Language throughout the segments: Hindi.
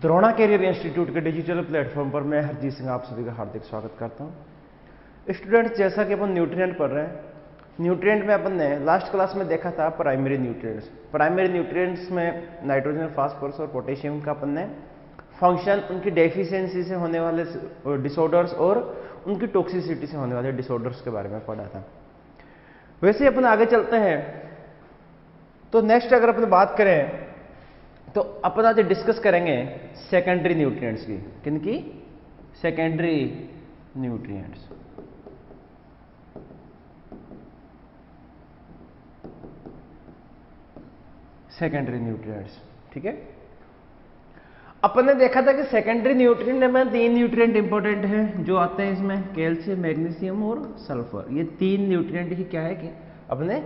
द्रोणा कैरियर इंस्टीट्यूट के डिजिटल प्लेटफॉर्म पर मैं हरजीत सिंह आप सभी का हार्दिक स्वागत करता हूं। स्टूडेंट्स, जैसा कि अपन न्यूट्रिएंट पढ़ रहे हैं, न्यूट्रिएंट में अपन ने लास्ट क्लास में देखा था प्राइमरी न्यूट्रिएंट्स। प्राइमरी न्यूट्रिएंट्स में नाइट्रोजन, फास्फोरस और पोटेशियम का अपन ने फंक्शन, उनकी डेफिशिएंसी से होने वाले डिसऑर्डर्स और उनकी टॉक्सिसिटी से होने वाले डिसऑर्डर्स के बारे में पढ़ा था। वैसे अपन आगे चलते हैं तो नेक्स्ट अगर अपन बात करें तो अपन आज डिस्कस करेंगे सेकेंडरी न्यूट्रिएंट्स की। किनकी? Secondary nutrients. सेकेंडरी न्यूट्रिएंट्स, ठीक है। अपन ने देखा था कि सेकेंडरी न्यूट्रिएंट में 3 न्यूट्रिएंट इंपॉर्टेंट हैं जो आते हैं इसमें, कैल्शियम, मैग्नीशियम और सल्फर। ये 3 न्यूट्रिएंट ही क्या है कि अपने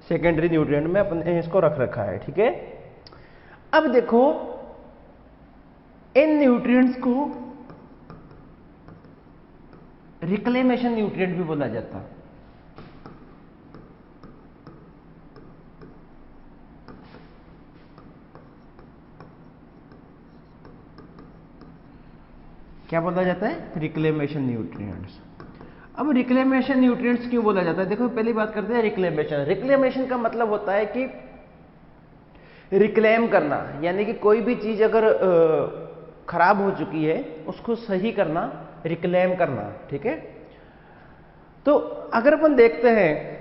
सेकेंडरी न्यूट्रिएंट में अपने इसको रख रखा है, ठीक है। अब देखो, इन न्यूट्रिएंट्स को रिक्लेमेशन न्यूट्रिएंट भी बोला जाता है। क्या बोला जाता है? Reclamation nutrients. अब रिक्लेमेशन न्यूट्रिएंट्स क्यों बोला जाता है? देखो, पहली बात करते हैं रिक्लेमेशन। रिक्लेमेशन का मतलब होता है कि रिक्लेम करना, यानी कि कोई भी चीज अगर खराब हो चुकी है उसको सही करना, रिक्लेम करना, ठीक है। तो अगर अपन देखते हैं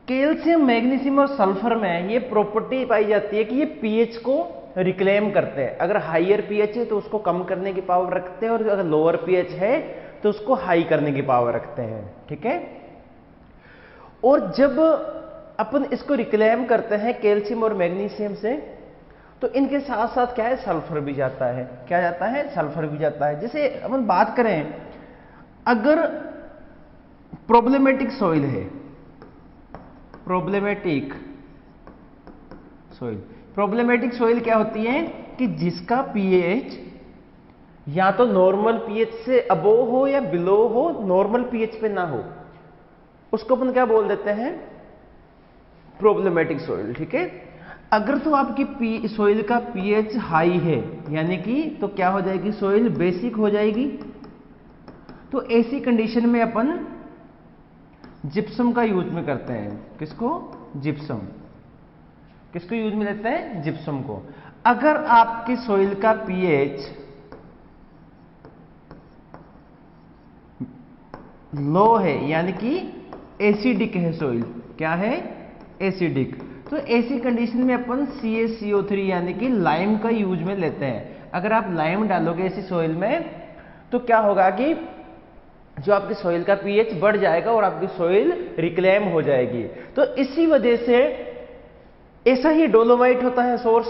कैल्शियम, मैग्नीशियम और सल्फर में ये प्रॉपर्टी पाई जाती है कि ये पीएच को रिक्लेम करते हैं। अगर हाईयर पीएच है तो उसको कम करने की पावर रखते हैं, और अगर लोअर पीएच है तो उसको हाई करने की पावर रखते हैं, ठीक है। और जब अपन इसको रिक्लेम करते हैं कैल्शियम और मैग्नीशियम से, तो इनके साथ साथ क्या है? सल्फर भी जाता है। क्या जाता है? सल्फर भी जाता है। जैसे अपन बात करें, अगर प्रॉब्लमेटिक सॉइल है, प्रॉब्लमेटिक सॉइल, प्रॉब्लमेटिक सॉइल क्या होती है कि जिसका पीएच या तो नॉर्मल पीएच से अबोव हो या बिलो हो, नॉर्मल पीएच पे ना हो, उसको अपन क्या बोल देते हैं? प्रॉब्लमेटिक सॉइल, ठीक है। अगर तो आपकी सॉइल का पीएच हाई है, यानी कि तो क्या हो जाएगी? सॉइल बेसिक हो जाएगी। तो ऐसी कंडीशन में अपन जिप्सम का यूज में करते हैं। किसको? जिप्सम। किसको यूज में लेते हैं? जिप्सम को। अगर आपकी सॉइल का पीएच लो है, यानी कि एसिडिक है सॉइल, क्या है? एसिडिक, तो ऐसी कंडीशन में अपन CaCO3 यानी कि लाइम का यूज में लेते हैं। अगर आप लाइम डालोगे ऐसी सॉइल में तो क्या होगा कि जो आपकी सॉइल का पीएच बढ़ जाएगा और आपकी सॉइल रिक्लेम हो जाएगी। तो इसी वजह से ऐसा ही डोलोमाइट होता है सोर्स।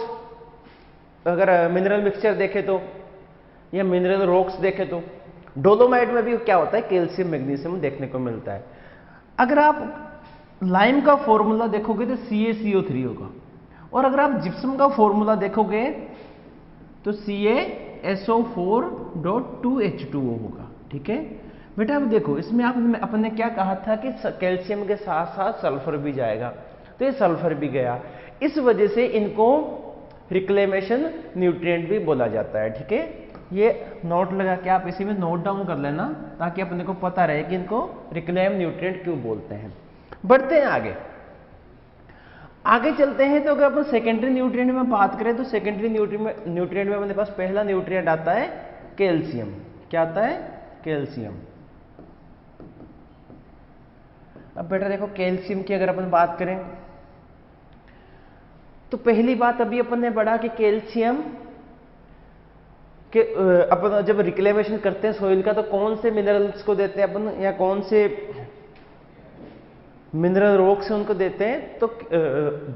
अगर मिनरल मिक्सचर देखे तो, या मिनरल रॉक्स देखे तो, डोलोमाइट में भी क्या होता है? कैल्शियम, मैग्नीशियम देखने को मिलता है। अगर आप लाइम का फॉर्मूला देखोगे तो CaCO3 होगा, और अगर आप जिप्सम का फॉर्मूला देखोगे तो CaSO4.2H2O होगा, ठीक है बेटा। अब देखो, इसमें अपन ने क्या कहा था कि कैल्शियम के साथ साथ सल्फर भी जाएगा, तो ये सल्फर भी गया। इस वजह से इनको रिक्लेमेशन न्यूट्रिएंट भी बोला जाता है, ठीक है। ये नोट लगा के आप इसी में नोट डाउन कर लेना, ताकि अपने को पता रहे कि इनको रिक्लेम न्यूट्रिएंट क्यों बोलते हैं। बढ़ते हैं आगे चलते हैं। तो अगर अपन सेकेंडरी न्यूट्रिएंट में बात करें तो सेकेंडरी न्यूट्रिएंट में अपने पास पहला न्यूट्रिएंट आता है कैल्शियम। क्या आता है? कैल्शियम। अब बेटा देखो, कैल्शियम की अगर अपन बात करें तो पहली बात अभी अपन ने पढ़ा कि कैल्शियम के अपन जब रिक्लेमेशन करते हैं सॉइल का तो कौन से मिनरल्स को देते हैं अपन, या कौन से मिनरल रॉक से उनको देते हैं? तो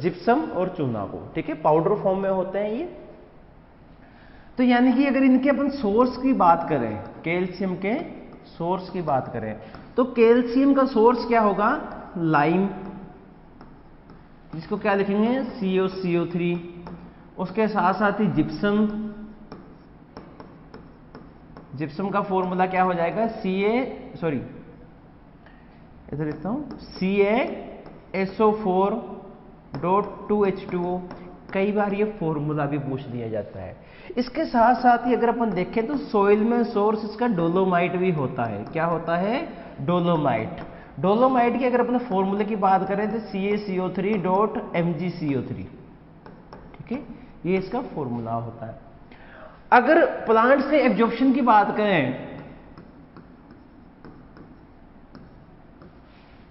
जिप्सम और चूना को, ठीक है। पाउडर फॉर्म में होते हैं ये। तो यानी कि अगर इनके अपन सोर्स की बात करें, कैल्शियम के सोर्स की बात करें, तो कैल्शियम का सोर्स क्या होगा? लाइम, जिसको क्या लिखेंगे? CaCO3। उसके साथ साथ ही जिप्सम। जिप्सम का फॉर्मूला क्या हो जाएगा? इधर लिखता हूं, CaSO4.2H2O। कई बार ये फॉर्मूला भी पूछ लिया जाता है। इसके साथ साथ ही अगर अपन देखें तो सॉइल में सोर्स इसका डोलोमाइट भी होता है। क्या होता है? डोलोमाइट। डोलोमाइट की अगर अपन फॉर्मूले की बात करें तो CaCO3.MgCO3, ठीक है, ये इसका फॉर्मूला होता है। अगर प्लांट से एब्जॉर्प्शन की बात करें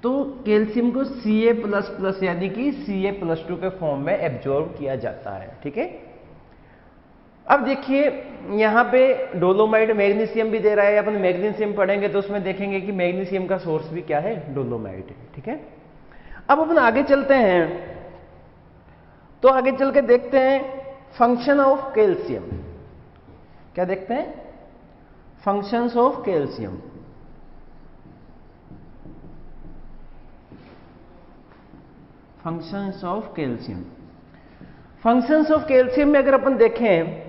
तो कैल्शियम को Ca++ यानी कि Ca+2 के फॉर्म में एब्जॉर्ब किया जाता है, ठीक है। अब देखिए यहां पे डोलोमाइट मैग्नीशियम भी दे रहा है। अपन मैग्नीशियम पढ़ेंगे तो उसमें देखेंगे कि मैग्नीशियम का सोर्स भी क्या है? डोलोमाइट है, ठीक है। अब अपन आगे चलते हैं तो आगे चल के देखते हैं फंक्शन ऑफ कैल्शियम। क्या देखते हैं? Functions of calcium. Functions of calcium. Functions of calcium में अगर अपन देखें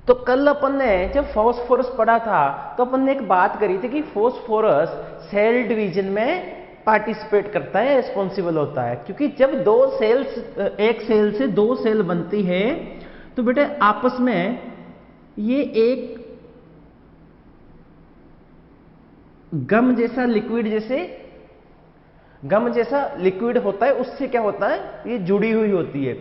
तो कल अपन ने जब फॉस्फोरस पढ़ा था तो अपन ने एक बात करी थी कि फॉस्फोरस सेल डिवीजन में पार्टिसिपेट करता है, रिस्पॉन्सिबल होता है। क्योंकि जब दो सेल्स, एक सेल से दो सेल बनती है तो बेटे आपस में ये एक गम जैसा लिक्विड होता है, उससे क्या होता है? ये जुड़ी हुई होती है।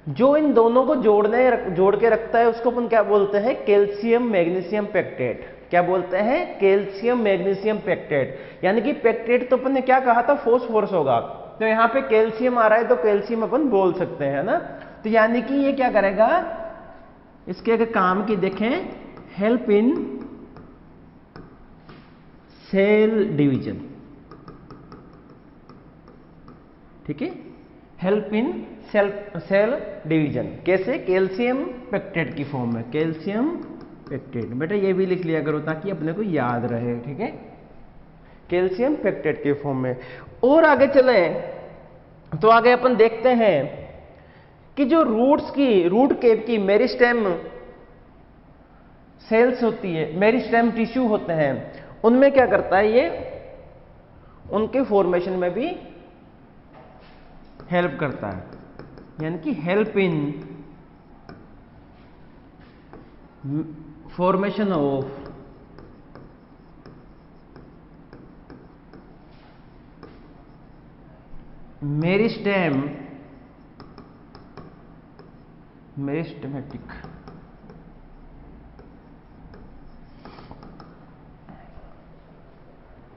जो इन दोनों को जोड़ के रखता है उसको अपन क्या बोलते हैं? Calcium magnesium pectate. क्या बोलते हैं? Calcium magnesium pectate. यानी कि पेक्टेट तो अपन ने क्या कहा था? फॉस्फोरस होगा, तो यहां पे कैल्शियम आ रहा है तो कैल्शियम अपन बोल सकते हैं ना। तो यानी कि ये क्या करेगा? इसके अगर काम की देखें, हेल्प इन सेल डिवीजन, ठीक है, हेल्प इन सेल डिवीजन। कैसे? कैल्शियम पेक्टेट की फॉर्म में, कैल्शियम पेक्टेट। बेटा ये भी लिख लिया करो ताकि अपने को याद रहे, ठीक है, कैल्शियम पेक्टेट के फॉर्म में। और आगे चले तो आगे अपन देखते हैं कि जो रूट केप की मेरिस्टेम सेल्स होती है, मेरिस्टेम टिश्यू होते हैं, उनमें क्या करता है? ये उनके फॉर्मेशन में भी हेल्प करता है। यानी कि help in formation of meristematic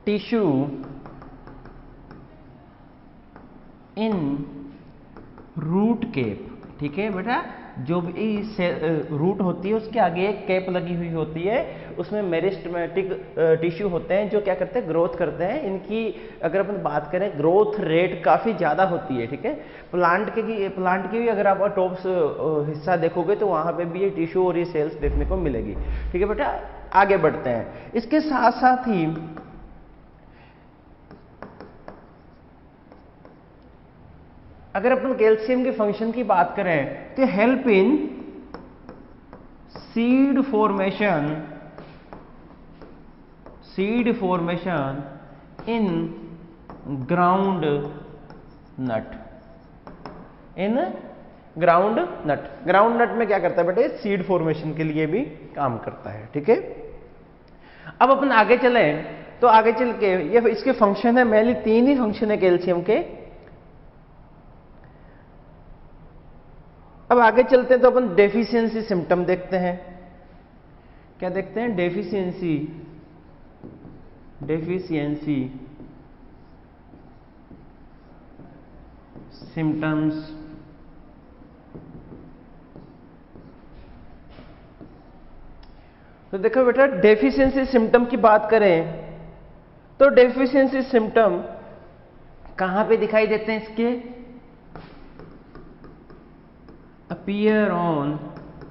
tissue in root cap, ठीक है बेटा। जो भी रूट होती है उसके आगे एक कैप लगी हुई होती है, उसमें मेरिस्टेमेटिक टिश्यू होते हैं जो क्या करते हैं? ग्रोथ करते हैं। इनकी अगर अपन बात करें ग्रोथ रेट काफ़ी ज़्यादा होती है, ठीक है। प्लांट की भी अगर आप टॉप हिस्सा देखोगे तो वहाँ पे भी ये टिश्यू और ये सेल्स देखने को मिलेगी, ठीक है बेटा। आगे बढ़ते हैं। इसके साथ साथ ही अगर अपन कैल्शियम के फंक्शन की बात करें तो help in seed formation in groundnut में क्या करता है बेटे? सीड फॉर्मेशन के लिए भी काम करता है, ठीक है। अब अपन आगे चले तो आगे चल के ये इसके फंक्शन है, मेनली 3 ही फंक्शन है कैल्शियम के। अब आगे चलते हैं तो अपन डेफिशिएंसी सिम्टम देखते हैं। क्या देखते हैं? Deficiency symptoms. तो देखो बेटा, डेफिशिएंसी सिम्टम की बात करें तो डेफिशिएंसी सिम्टम कहां पे दिखाई देते हैं? इसके अपीयर ऑन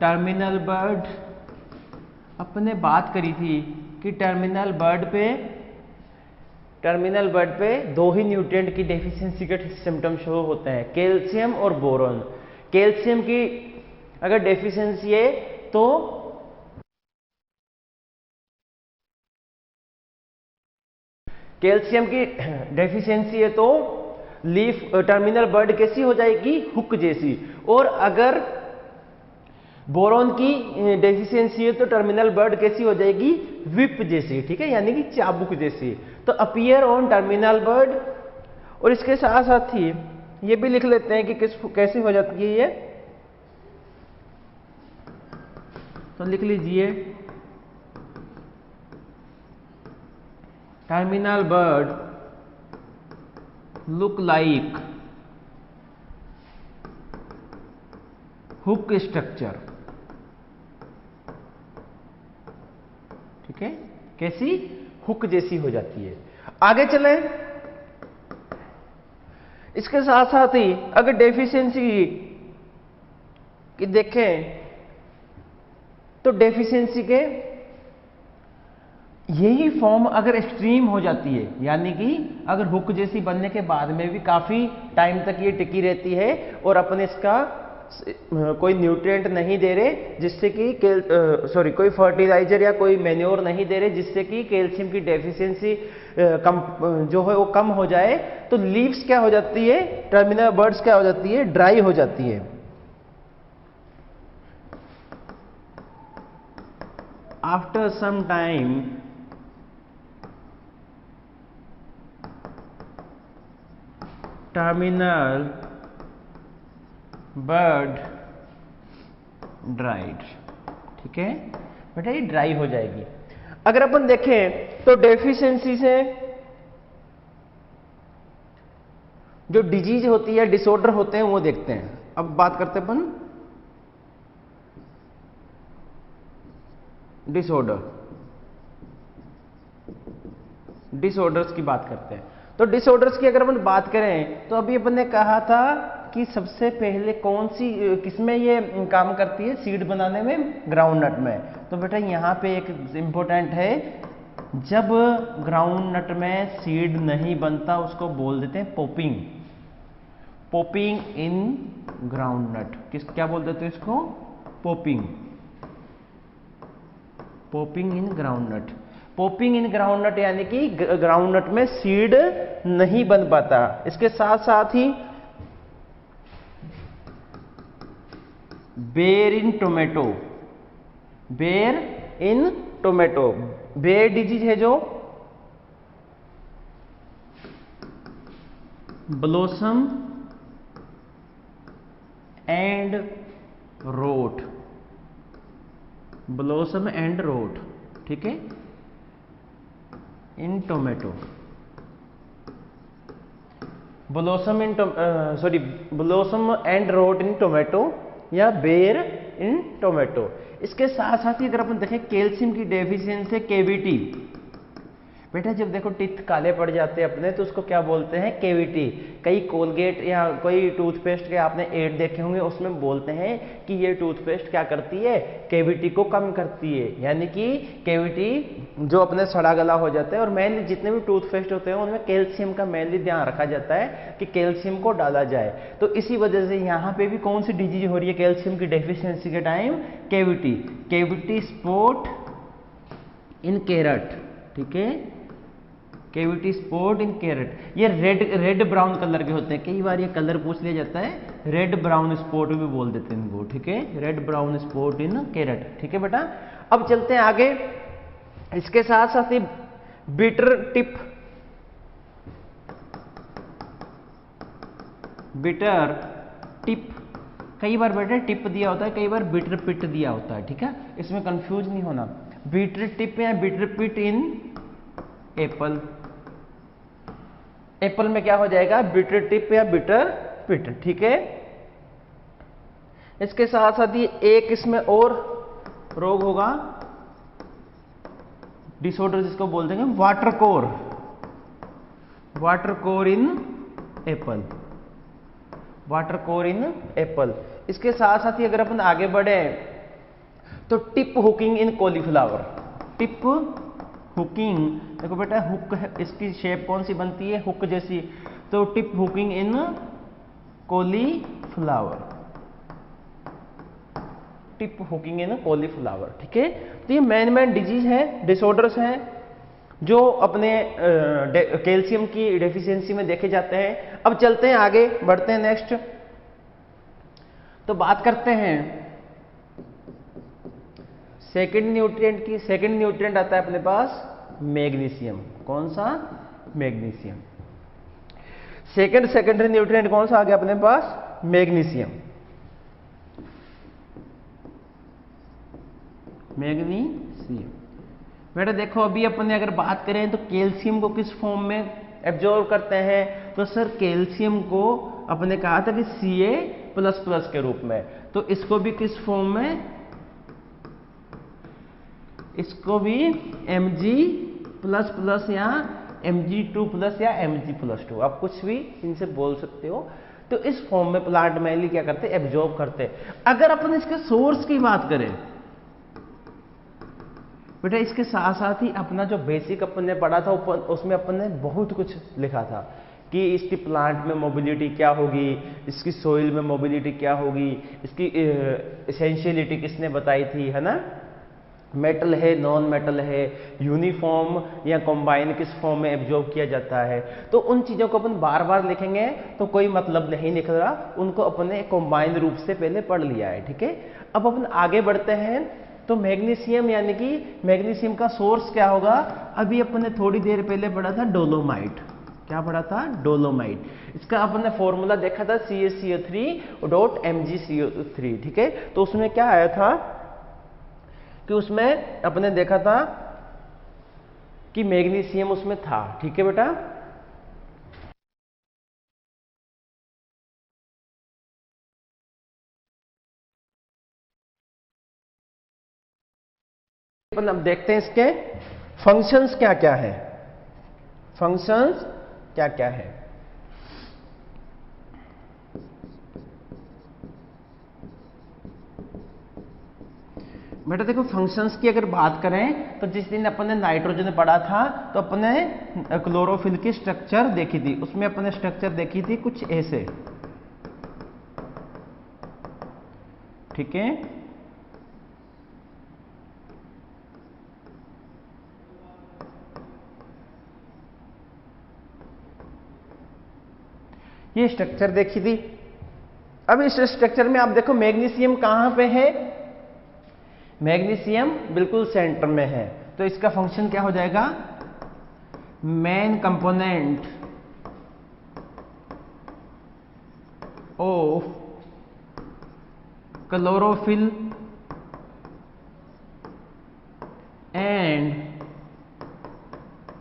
टर्मिनल बर्ड। अपने बात करी थी कि टर्मिनल बर्ड पे 2 ही न्यूट्रिएंट की डेफिशिएंसी के सिम्टम शो होते हैं, कैल्शियम और बोरॉन। कैल्शियम की अगर डेफिशिएंसी है तो लीफ टर्मिनल बर्ड कैसी हो जाएगी, हुक जैसी। और अगर बोरॉन की डेफिशिएंसी है तो टर्मिनल बर्ड कैसी हो जाएगी, विप जैसी, ठीक है, यानी कि चाबुक जैसी। तो अपीयर ऑन टर्मिनल बर्ड। और इसके साथ साथ ही ये भी लिख लेते हैं कि कैसे हो जाती है ये, तो लिख लीजिए terminal bud look like hook structure, ठीक है, कैसी, हुक जैसी हो जाती है। आगे चलें, इसके साथ साथ ही अगर डेफिशिएंसी की देखें तो डेफिशिएंसी के यही फॉर्म अगर एक्सट्रीम हो जाती है, यानी कि अगर हुक जैसी बनने के बाद में भी काफी टाइम तक ये टिकी रहती है और अपन इसका कोई न्यूट्रिएंट नहीं दे रहे, जिससे कि कोई फर्टिलाइजर या कोई मैन्योर नहीं दे रहे जिससे कि कैल्शियम की डेफिशिएंसी जो है वो कम हो जाए, तो लीव्स क्या हो जाती है, टर्मिनल बर्ड्स क्या हो जाती है, ड्राई हो जाती है। After some time terminal bud dried, ठीक है बेटा, ये ड्राई हो जाएगी। अगर अपन देखें तो डेफिशिएंसी से जो डिजीज होती है, डिसऑर्डर होते हैं, वो देखते हैं। अब बात करते हैं अपन डिसऑर्डर्स की बात करते हैं। तो डिसऑर्डर्स की अगर अपन बात करें तो अभी अपन ने कहा था कि सबसे पहले कौन सी किसमें ये काम करती है, सीड बनाने में, ग्राउंडनट में। तो बेटा यहाँ पे एक इंपॉर्टेंट है, जब ग्राउंडनट में सीड नहीं बनता उसको बोल देते हैं पॉपिंग, पॉपिंग इन ग्राउंडनट। क्या बोल देते हैं इसको, पॉपिंग, पॉपिंग इन ग्राउंडनट। पॉपिंग इन ग्राउंडनट यानी कि ग्राउंडनट में सीड नहीं बन पाता। इसके साथ साथ ही बेर इन टोमेटो, बेर इन टोमेटो, बेर डिजीज है जो blossom end rot, blossom end rot, ठीक है, in tomato, blossom end rot in tomato या बेर इन टोमेटो। इसके साथ साथ ही अगर अपन देखें कैल्शियम की डेफिशिएंसी, केविटी। बेटा जब देखो टीथ काले पड़ जाते हैं अपने तो उसको क्या बोलते हैं, केविटी। कई कोलगेट या कोई टूथपेस्ट के आपने एड देखे होंगे, उसमें बोलते हैं कि ये टूथपेस्ट क्या करती है, केविटी को कम करती है। यानी कि केविटी जो अपने सड़ा गला हो जाता है, और मेनली जितने भी टूथपेस्ट होते हैं उनमें कैल्शियम का मेनली ध्यान रखा जाता है कि कैल्शियम को डाला जाए। तो इसी वजह से यहाँ पे भी कौन सी डिजीज हो रही है कैल्शियम की डेफिशिएंसी के टाइम, केविटी, केविटी स्पॉट इन कैरेट, ठीक है, केविटी स्पॉट इन कैरेट। ये रेड ब्राउन कलर के होते हैं, कई बार ये कलर पूछ लिया जाता है, रेड ब्राउन स्पॉट भी बोल देते हैं इनको, ठीक है, red brown spot in carat, ठीक है बेटा। अब चलते हैं आगे, इसके साथ साथ ही बिटर टिप, बिटर टिप, कई बार बेटा टिप दिया होता है, कई बार बिटर पिट दिया होता है, ठीक है, इसमें कंफ्यूज नहीं होना। बिटर टिप या bitter pit in Apple, Apple में क्या हो जाएगा, बिटर टिप या बिटर पिट, ठीक है। इसके साथ साथ ही एक इसमें और रोग होगा, डिसऑर्डर जिसको बोल देंगे वाटर कोर, वाटर कोर इन एप्पल, वाटर कोर इन एप्पल। इसके साथ साथ ही अगर अपन आगे बढ़े तो टिप हुकिंग इन कॉलीफ्लावर, टिप हुकिंग, देखो बेटा हुक है, इसकी शेप कौन सी बनती है, हुक जैसी, तो टिप हुकिंग इन कॉलीफ्लावर, टिप हुकिंग इन कॉलीफ्लावर, ठीक है। तो ये मेन डिजीज है, डिसऑर्डर्स हैं। जो अपने कैल्शियम की डेफिशिएंसी में देखे जाते हैं। अब चलते हैं आगे, बढ़ते हैं नेक्स्ट। तो बात करते हैं सेकंड न्यूट्रिएंट की। सेकंड न्यूट्रिएंट आता है अपने पास मैग्नीशियम। कौन सा? मैग्नीशियम। सेकेंडरी न्यूट्रिएंट कौन सा आ गया अपने पास? मैग्नीशियम। मैग्नीशियम। बेटा देखो, अभी अपन ने अगर बात करें तो कैल्शियम को किस फॉर्म में एब्जॉर्ब करते हैं? तो सर कैल्शियम को अपने कहा था कि Ca++ के रूप में। तो इसको भी किस फॉर्म में? इसको भी Mg++ या Mg2+ या Mg+2, आप कुछ भी इनसे बोल सकते हो। तो इस फॉर्म में प्लांट मेनली क्या करते हैं? एब्जॉर्ब करते हैं। अगर अपन इसके सोर्स की बात करें बेटा, इसके साथ साथ ही अपना जो बेसिक अपन ने पढ़ा था उसमें अपन ने बहुत कुछ लिखा था कि इसकी प्लांट में मोबिलिटी क्या होगी, इसकी सोइल में मोबिलिटी क्या होगी, इसकी एसेंशियलिटी किसने बताई थी, है ना? मेटल है, नॉन मेटल है, यूनिफॉर्म या कंबाइन किस फॉर्म में एब्जॉर्ब किया जाता है। तो उन चीज़ों को अपन बार बार लिखेंगे तो कोई मतलब नहीं निकल रहा, उनको अपन ने कंबाइन रूप से पहले पढ़ लिया है। ठीक है, अब अपन आगे बढ़ते हैं। तो मैग्नीशियम, यानी कि मैग्नीशियम का सोर्स क्या होगा? अभी अपन ने थोड़ी देर पहले पढ़ा था डोलोमाइट। क्या पढ़ा था? डोलोमाइट। इसका अपन ने फॉर्मूला देखा था CaCO3.MgCO3। ठीक है, तो उसमें क्या आया था कि उसमें अपने देखा था कि मैग्नीशियम उसमें था। ठीक है बेटा, अपन अब देखते हैं इसके फंक्शंस क्या क्या है। फंक्शंस क्या क्या है? बेटा देखो, फंक्शंस की अगर बात करें तो जिस दिन अपन ने नाइट्रोजन पढ़ा था तो अपन ने क्लोरोफिल की स्ट्रक्चर देखी थी। उसमें अपन ने स्ट्रक्चर देखी थी कुछ ऐसे। ठीक है, ये स्ट्रक्चर देखी थी। अब इस स्ट्रक्चर में आप देखो मैग्नीशियम कहां पे है? मैग्नीशियम बिल्कुल सेंटर में है। तो इसका फंक्शन क्या हो जाएगा? Main component of chlorophyll and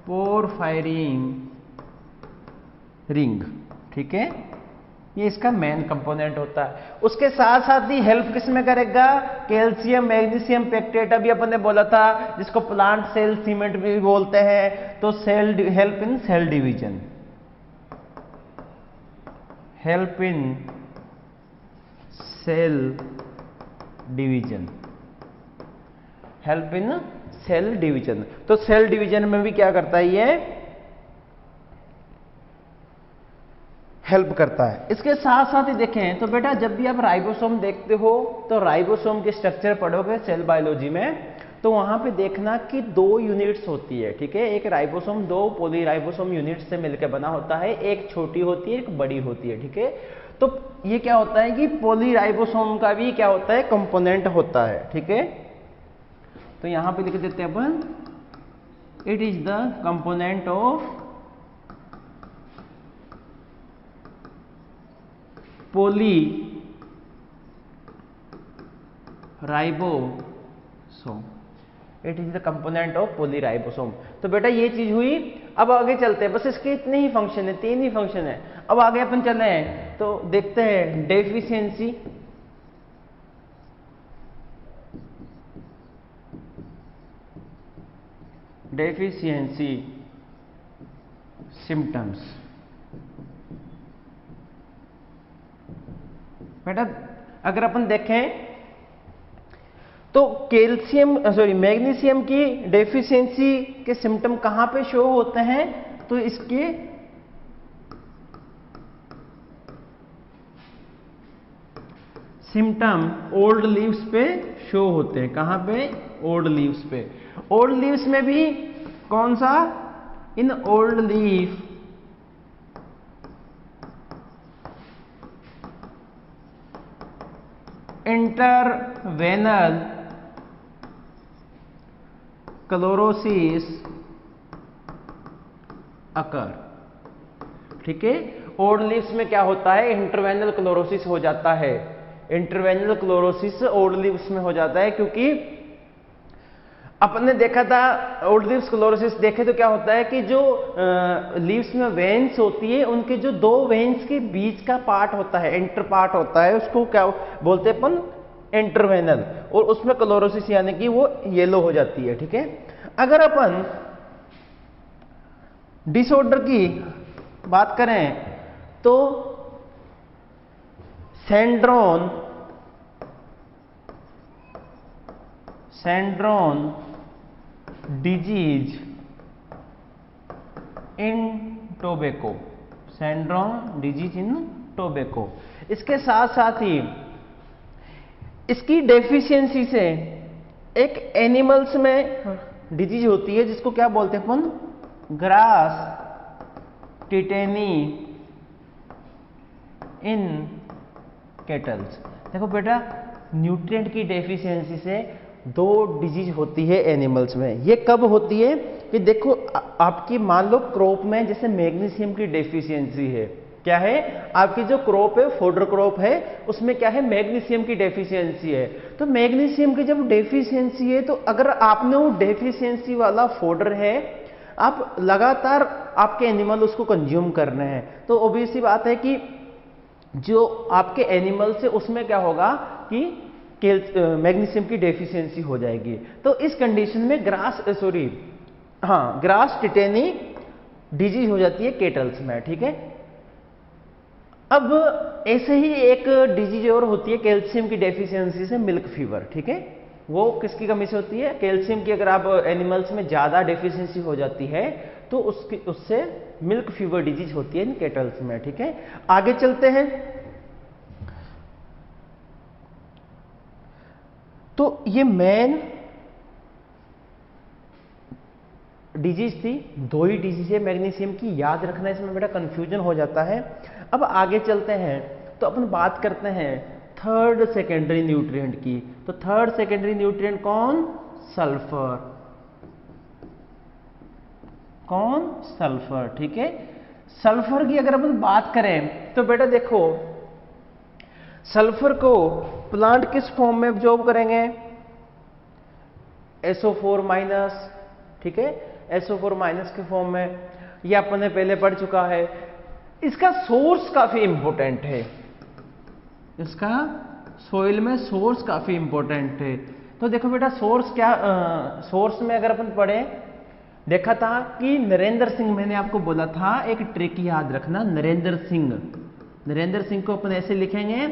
porphyrin ring. ठीक है, ये इसका मेन कंपोनेंट होता है। उसके साथ साथ ही हेल्प किस में करेगा? कैल्शियम मैग्नीशियम पेक्टेट, अभी अपन ने बोला था, जिसको प्लांट सेल सीमेंट भी बोलते हैं। तो cell help in cell division, help in cell division, help in cell division. तो सेल डिवीजन में भी क्या करता है? ये हेल्प करता है। इसके साथ साथ ही देखें तो बेटा, जब भी आप राइबोसोम देखते हो तो राइबोसोम के स्ट्रक्चर पढ़ोगे सेल बायोलॉजी में, तो वहां पे देखना कि 2 यूनिट्स होती है। ठीक है, एक राइबोसोम 2 पॉलीराइबोसोम यूनिट से मिलकर बना होता है। एक छोटी होती है, एक बड़ी होती है। ठीक है, तो ये क्या होता है कि पॉलीराइबोसोम का भी क्या होता है? कंपोनेंट होता है। ठीक है, तो यहां पे लिख देते हैं अपन, it is the component of polyribosome. It is the component of polyribosome. तो बेटा ये चीज हुई। अब आगे चलते हैं, बस इसके इतने ही फंक्शन है, 3 ही फंक्शन है। अब आगे अपन चले हैं तो देखते हैं डेफिशिएंसी, डेफिशिएंसी सिम्टम्स। बेटा अगर अपन देखें तो मैग्नीशियम की डेफिशिएंसी के सिम्टम कहां पे शो होते हैं? तो इसके सिम्टम ओल्ड लीव्स पे शो होते हैं। कहां पे? ओल्ड लीव्स पे। ओल्ड लीव्स में भी कौन सा? इन ओल्ड लीफ इंटरवेनल क्लोरोसिस अकर। ठीक है, ओल्ड लीव्स में क्या होता है? इंटरवेनल क्लोरोसिस हो जाता है। इंटरवेनल क्लोरोसिस ओल्ड लीव्स में हो जाता है, क्योंकि अपने देखा था ओल्ड लीव्स क्लोरोसिस देखे तो क्या होता है कि जो लीव्स में वेन्स होती है, उनके जो दो वेन्स के बीच का पार्ट होता है, इंटर पार्ट होता है, उसको क्या बोलते हैं अपन? इंटरवेनल। और उसमें क्लोरोसिस यानी कि वो येलो हो जाती है। ठीक है, अगर अपन डिसऑर्डर की बात करें तो sand drown disease in tobacco, sand drown disease in tobacco. इसके साथ साथ ही इसकी डेफिशिएंसी से एक एनिमल्स में डिजीज होती है जिसको क्या बोलते हैं अपन? ग्रास टिटेनी इन केटल्स। देखो बेटा, न्यूट्रिएंट की डेफिशिएंसी से दो डिजीज होती है एनिमल्स में। ये कब होती है? कि देखो आपकी मान लो क्रॉप में जैसे मैग्नीशियम की डेफिशिएंसी है। क्या है? आपकी जो क्रॉप है, फोडर क्रॉप है, उसमें क्या है? मैग्नीशियम की डेफिशिएंसी है। तो मैग्नीशियम की जब डेफिशिएंसी है, तो अगर आपने वो डेफिशिएंसी वाला फोडर है, आप लगातार आपके एनिमल उसको कंज्यूम कर रहे हैं, तो ऑब्वियसली बात है कि जो आपके एनिमल से उसमें क्या होगा कि मैग्नीशियम की डेफिशिएंसी हो जाएगी। तो इस कंडीशन में ग्रास टिटेनी डिजीज हो जाती है केटल्स में। ठीक है, अब ऐसे ही एक डिजीज और होती है कैल्शियम की डेफिशिएंसी से, मिल्क फीवर। ठीक है, वो किसकी कमी से होती है? कैल्शियम की। अगर आप एनिमल्स में ज्यादा डेफिशिएंसी हो जाती है तो उससे मिल्क फीवर डिजीज होती है इन केटल्स में। ठीक है, आगे चलते हैं। तो ये मेन डिजीज थी, दो ही डिजीज है मैग्नीशियम की, याद रखना, इसमें बेटा कंफ्यूजन हो जाता है। अब आगे चलते हैं तो अपन बात करते हैं थर्ड सेकेंडरी न्यूट्रिएंट की। तो थर्ड सेकेंडरी न्यूट्रिएंट कौन? सल्फर। कौन? सल्फर। ठीक है, सल्फर की अगर अपन बात करें तो बेटा देखो, सल्फर को प्लांट किस फॉर्म में एब्जॉर्ब करेंगे? SO4 minus. ठीक है, SO4 माइनस के फॉर्म में, ये अपन ने पहले पढ़ चुका है। इसका सोर्स काफी इंपॉर्टेंट है, इसका सोइल में सोर्स काफी इंपॉर्टेंट है। तो देखो बेटा, सोर्स क्या, सोर्स में अगर अपन पढ़े, देखा था कि नरेंद्र सिंह, मैंने आपको बोला था एक ट्रिक याद रखना, नरेंद्र सिंह को अपन ऐसे लिखेंगे,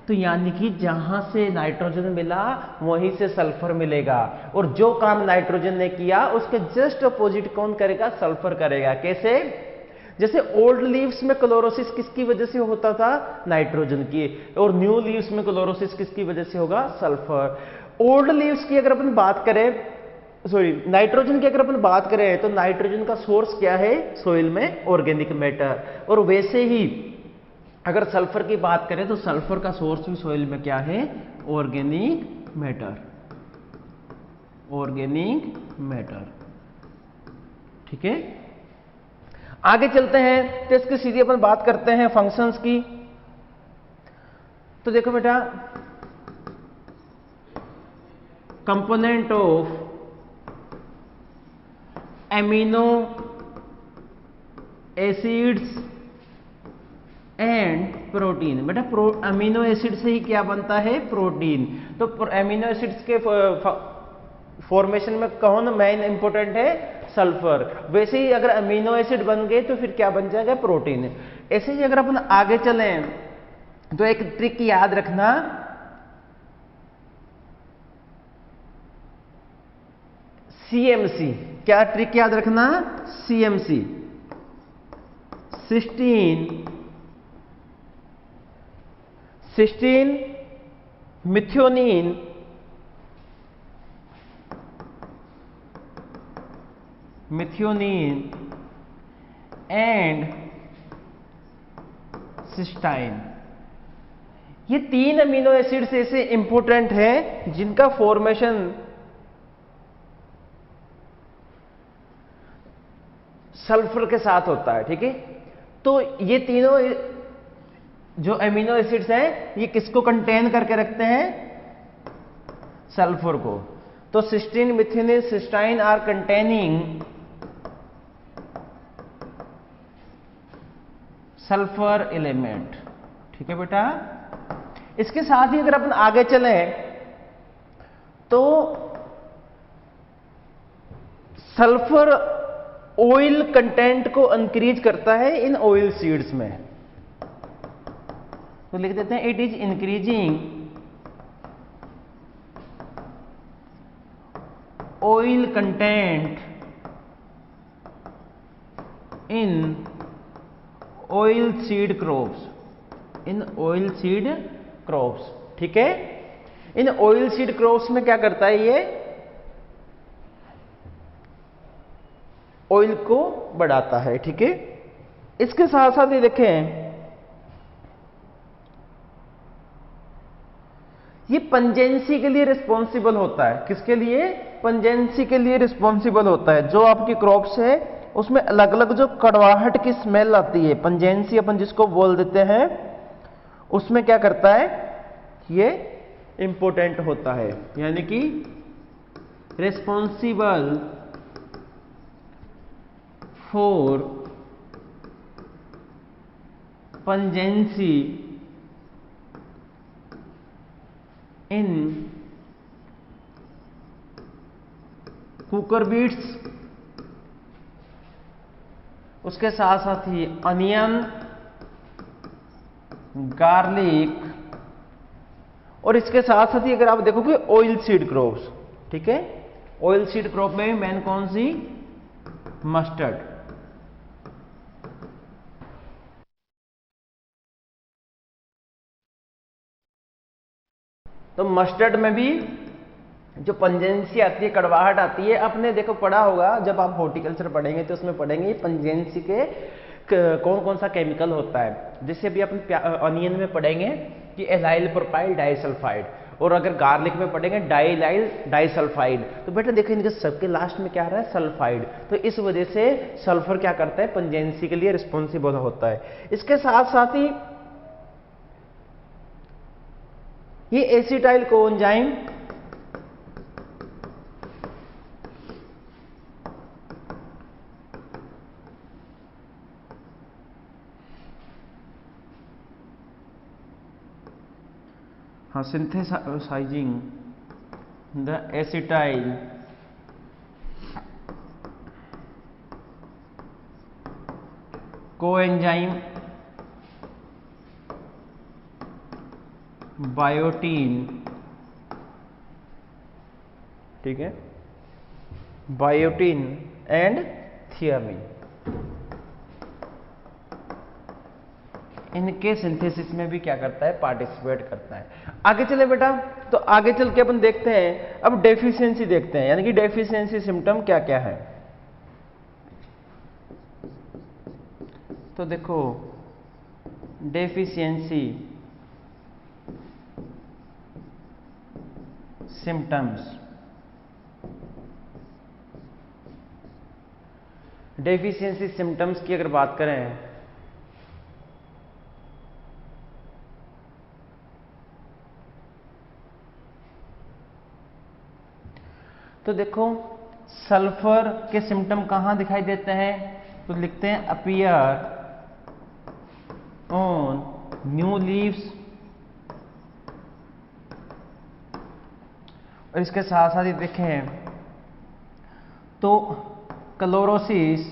तो यानी कि जहां से नाइट्रोजन मिला वहीं से सल्फर मिलेगा, और जो काम नाइट्रोजन ने किया उसके जस्ट अपोजिट कौन करेगा? सल्फर करेगा। कैसे? जैसे ओल्ड लीव्स में क्लोरोसिस किसकी वजह से होता था? नाइट्रोजन की। और न्यू लीव्स में क्लोरोसिस किसकी वजह से होगा? सल्फर। ओल्ड लीव्स की अगर अपन बात करें, नाइट्रोजन की अगर अपन बात करें, तो नाइट्रोजन का सोर्स क्या है? सोइल में ऑर्गेनिक मैटर। और वैसे ही अगर सल्फर की बात करें तो सल्फर का सोर्स भी सोइल में क्या है? Organic matter. ठीक है, आगे चलते हैं तो इसकी सीधी अपन बात करते हैं फंक्शंस की। तो देखो बेटा, component of amino acids and protein. बेटा अमीनो एसिड से ही क्या बनता है? प्रोटीन। तो अमीनो एसिड्स के फॉर्मेशन में कौन मेन इंपॉर्टेंट है? सल्फर। वैसे ही अगर अमीनो एसिड बन गए तो फिर क्या बन जाएगा? प्रोटीन। ऐसे ही अगर अपन आगे चलें तो एक ट्रिक याद रखना, CMC। क्या ट्रिक याद रखना? CMC, cysteine methionine and cystine. ये 3 अमीनो एसिड्स ऐसे इंपॉर्टेंट हैं जिनका फॉर्मेशन सल्फर के साथ होता है। ठीक है, तो ये तीनों जो अमीनो एसिड्स हैं ये किसको कंटेन करके रखते हैं? सल्फर को। तो cysteine, methionine, cystine are containing sulphur element. ठीक है बेटा, इसके साथ ही अगर अपन आगे चलें तो सल्फर ऑयल कंटेंट को इंक्रीज करता है इन ऑयल सीड्स में। तो लिख देते हैं it is increasing oil content in oil seed crops, in oil seed crops. ठीक है, इन ऑयल सीड क्रॉप्स में क्या करता है? ये ऑयल को बढ़ाता है। ठीक है, इसके साथ साथ ये देखें ये पंजेंसी के लिए रिस्पॉन्सिबल होता है। किसके लिए? पंजेंसी के लिए रिस्पॉन्सिबल होता है। जो आपकी क्रॉप्स है उसमें अलग अलग जो कड़वाहट की स्मेल आती है, पंजेंसी अपन जिसको बोल देते हैं, उसमें क्या करता है? ये इंपॉर्टेंट होता है, यानी कि responsible for pungency in cucurbits. उसके साथ साथ ही अनियन, गार्लिक, और इसके साथ साथ ही अगर आप देखोगे ऑयल सीड क्रॉप्स। ठीक है, ऑयल सीड क्रॉप में मेन कौन सी? मस्टर्ड। तो मस्टर्ड में भी जो पंजेंसी आती है, कड़वाहट आती है, आपने देखो पढ़ा होगा जब आप हॉर्टिकल्चर पढ़ेंगे तो उसमें पढ़ेंगे पंजेंसी के कौन कौन सा केमिकल होता है। जैसे अभी अपन अनियन में पढ़ेंगे कि एलाइल प्रोपाइल डाइसल्फाइड, और अगर गार्लिक में पढ़ेंगे डाइलाइल डाइसल्फाइड। तो बेटा देखो इनके सबके लास्ट में क्या आ रहा है? सल्फाइड। तो इस वजह से सल्फर क्या करता है? पंजेंसी के लिए रिस्पॉन्सिबल होता है। इसके साथ साथ ही ये एसिटाइल कोएंजाइम हाँ, synthesizing the acetyl coenzyme biotin. ठीक है, बायोटीन एंड थियामिन, इनके सिंथेसिस में भी क्या करता है? पार्टिसिपेट करता है। आगे चले बेटा, तो आगे चल के अपन देखते हैं अब डेफिशिएंसी देखते हैं, यानी कि डेफिशिएंसी सिम्टम क्या क्या है। तो देखो डेफिशिएंसी सिम्टम्स, डेफिशिएंसी सिम्टम्स की अगर बात करें तो देखो सल्फर के सिम्टम कहां दिखाई देते हैं? तो लिखते हैं अपीयर ऑन न्यू लीव्स, और इसके साथ साथ ही देखें तो क्लोरोसिस।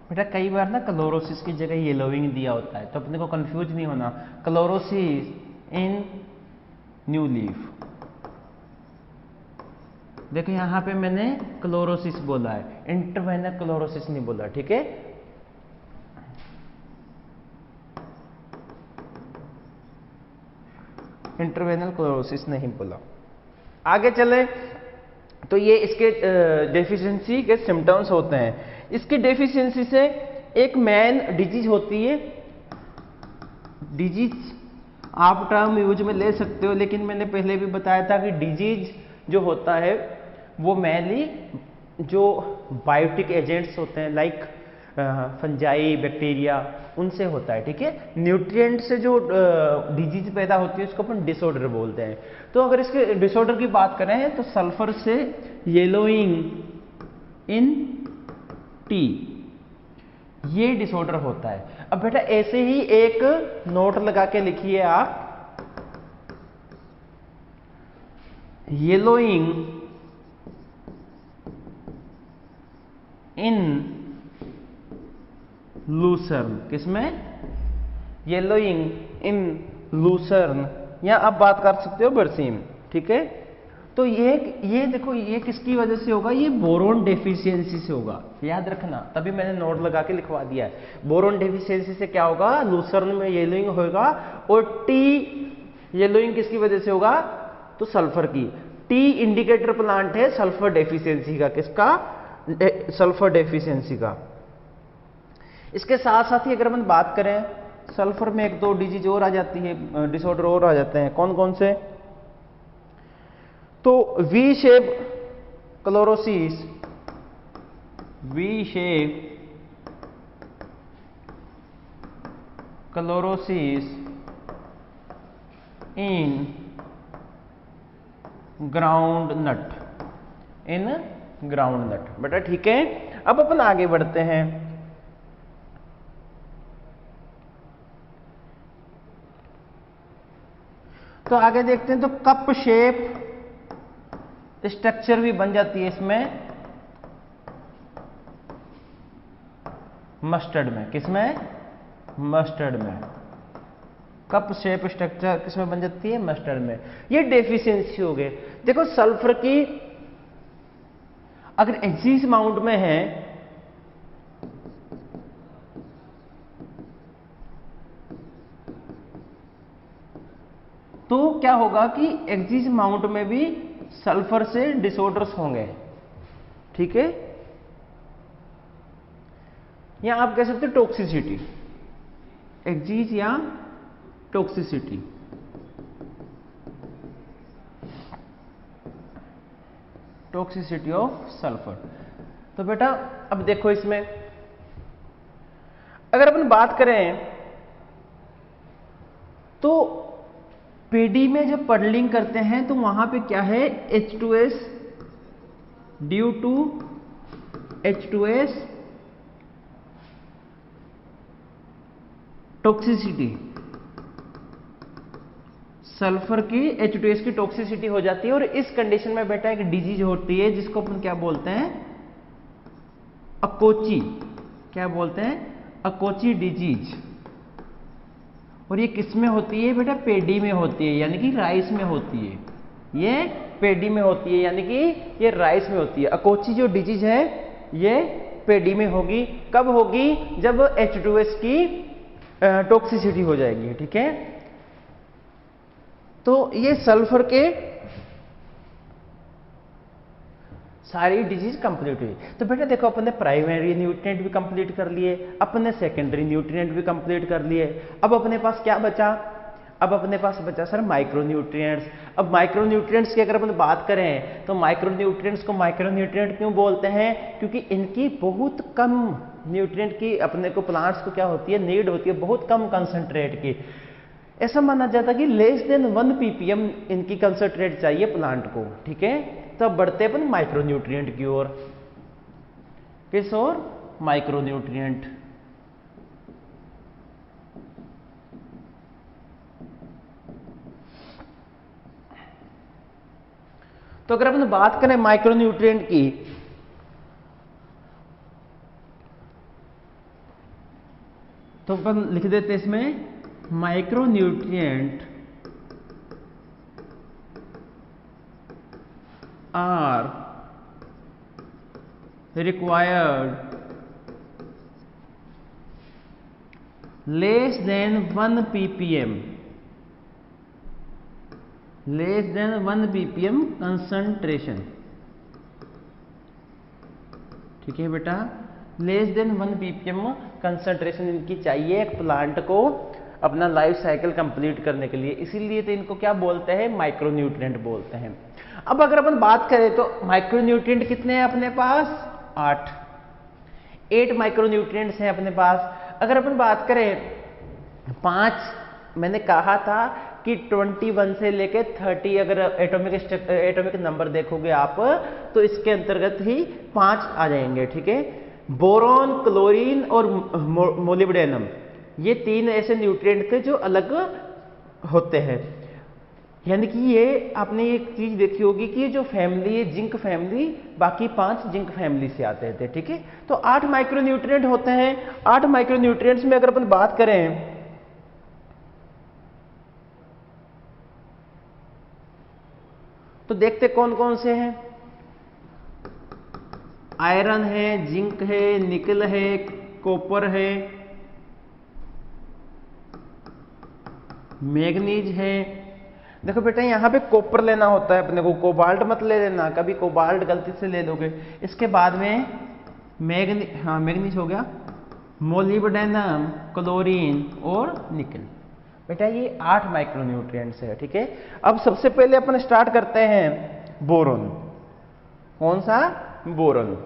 बेटा कई बार ना क्लोरोसिस की जगह येलोइंग दिया होता है, तो अपने को कंफ्यूज नहीं होना। क्लोरोसिस इन न्यू लीफ, देखो यहां पे मैंने क्लोरोसिस बोला है, इंटरवेनर क्लोरोसिस नहीं बोला। ठीक है, इंटरवेनल क्लोरोसिस नहीं बोला। आगे चले तो ये इसके डेफिशिएंसी के सिम्टम्स होते हैं। इसकी डेफिशिएंसी से एक मेन डिजीज होती है। डिजीज आप टर्म यूज में ले सकते हो, लेकिन मैंने पहले भी बताया था कि डिजीज जो होता है वो मेनली जो बायोटिक एजेंट्स होते हैं लाइक फंजाई, बैक्टीरिया, उनसे होता है। ठीक है, न्यूट्रिएंट से जो डिजीज पैदा होती है उसको अपन डिसऑर्डर बोलते हैं। तो अगर इसके डिसऑर्डर की बात करें तो सल्फर से येलोइंग इन टी, ये डिसऑर्डर होता है। अब बेटा ऐसे ही एक नोट लगा के लिखिए आप, येलोइंग इन लूसर्न, किसमें? येलोइंग इन लूसर्न, या आप बात कर सकते हो बरसीम। ठीक है, तो ये देखो ये किसकी वजह से होगा? ये बोरोन डेफिशिएंसी से होगा, याद रखना, तभी मैंने नोट लगा के लिखवा दिया है। बोरोन डेफिशिएंसी से क्या होगा? लूसर्न में येलोइंग होगा। और टी येलोइंग किसकी वजह से होगा? तो सल्फर की। टी इंडिकेटर प्लांट है सल्फर डेफिशिएंसी का। किसका? सल्फर डेफिशिएंसी का। इसके साथ साथ ही अगर अपन बात करें, सल्फर में एक दो डिजीज और आ जाती है, डिसऑर्डर और आ जाते हैं। कौन कौन से? तो V shape chlorosis, V shape chlorosis in groundnut, in groundnut. बेटा ठीक है, अब अपन आगे बढ़ते हैं। तो आगे देखते हैं, तो कप शेप स्ट्रक्चर भी बन जाती है इसमें मस्टर्ड में। किसमें? मस्टर्ड में। कप शेप स्ट्रक्चर किसमें बन जाती है? मस्टर्ड में। ये डेफिशिएंसी हो गए। देखो सल्फर की अगर एक्सिस अमाउंट में है तो क्या होगा कि एक्सिस अमाउंट में भी सल्फर से डिसऑर्डर्स होंगे। ठीक है, या आप कह सकते हो टॉक्सिसिटी, एक्सिस या टॉक्सिसिटी। Toxicity of sulphur. तो बेटा अब देखो इसमें अगर अपन बात करें तो पीडी में जब पडलिंग करते हैं तो वहां पे क्या है? H2S due to H2S toxicity, sulphur की H2S की टॉक्सिसिटी हो जाती है। और इस कंडीशन में बेटा एक डिजीज होती है जिसको अपन क्या बोलते हैं? अकोची। क्या बोलते हैं? अकोची डिजीज। और ये किस में होती है बेटा? पेडी में होती है, यानी कि राइस में होती है। ये पेडी में होती है, यानी कि ये राइस में होती है। अकोची जो डिजीज है ये पेडी में होगी। कब होगी? जब H2S की टॉक्सिसिटी हो जाएगी। ठीक है, तो ये सल्फर के सारी डिजीज कंप्लीट हुई। तो बेटा देखो अपन ने प्राइमरी न्यूट्रिएंट भी कंप्लीट कर लिए, अपन ने सेकेंडरी न्यूट्रिएंट भी कंप्लीट कर लिए। अब अपने पास क्या बचा? अब अपने पास बचा सर माइक्रोन्यूट्रिएंट्स। अब माइक्रोन्यूट्रिएंट्स की अगर अपन बात करें तो माइक्रोन्यूट्रिएंट्स को माइक्रोन्यूट्रिएंट क्यों बोलते हैं? क्योंकि इनकी बहुत कम न्यूट्रिएंट की अपने को प्लांट्स को क्या होती है? नीड होती है बहुत कम कंसंट्रेट की। ऐसा माना जाता है कि लेस देन 1 ppm इनकी कंसंट्रेट चाहिए प्लांट को। ठीक है, तब बढ़ते अपन माइक्रोन्यूट्रिएंट की ओर। किस ओर? माइक्रोन्यूट्रिएंट। तो अगर अपन बात करें माइक्रोन्यूट्रिएंट की तो अपन लिख देते हैं इसमें micronutrient are required less than 1 ppm, less than 1 ppm concentration. ठीक है बेटा, लेस देन 1 ppm कंसंट्रेशन इनकी चाहिए एक प्लांट को अपना लाइफ साइकिल कंप्लीट करने के लिए, इसीलिए तो इनको क्या बोलते हैं, माइक्रोन्यूट्रिएंट बोलते हैं। अब अगर अपन बात करें तो माइक्रोन्यूट्रिएंट कितने हैं अपने पास, 8 माइक्रोन्यूट्रिएंट्स हैं अपने पास। अगर अपन बात करें 5, मैंने कहा था कि 21 से लेके 30 अगर एटॉमिक नंबर देखोगे आप तो इसके अंतर्गत ही 5 आ जाएंगे, ठीक है। बोरॉन, क्लोरीन और मोलिब्डेनम, ये 3 ऐसे न्यूट्रिएंट थे जो अलग होते हैं। यानी कि ये आपने एक चीज देखी होगी कि ये जो फैमिली है जिंक फैमिली, बाकी 5 जिंक फैमिली से आते थे, ठीक है। तो 8 माइक्रोन्यूट्रिएंट होते हैं। 8 माइक्रोन्यूट्रिएंट्स में अगर अपन बात करें तो देखते कौन कौन से हैं। आयरन है, जिंक है, निकल है, कॉपर है, मैग्नीज है। देखो बेटा यहां पे कॉपर लेना होता है अपने को, कोबाल्ट मत ले लेना, कभी कोबाल्ट गलती से ले लोगे। इसके बाद में मैग्नीज हो गया, मोलिब्डेनम, क्लोरीन और निकल। बेटा ये 8 माइक्रोन्यूट्रिएंट्स है, ठीक है। अब सबसे पहले अपन स्टार्ट करते हैं बोरॉन। कौन सा, बोरॉन।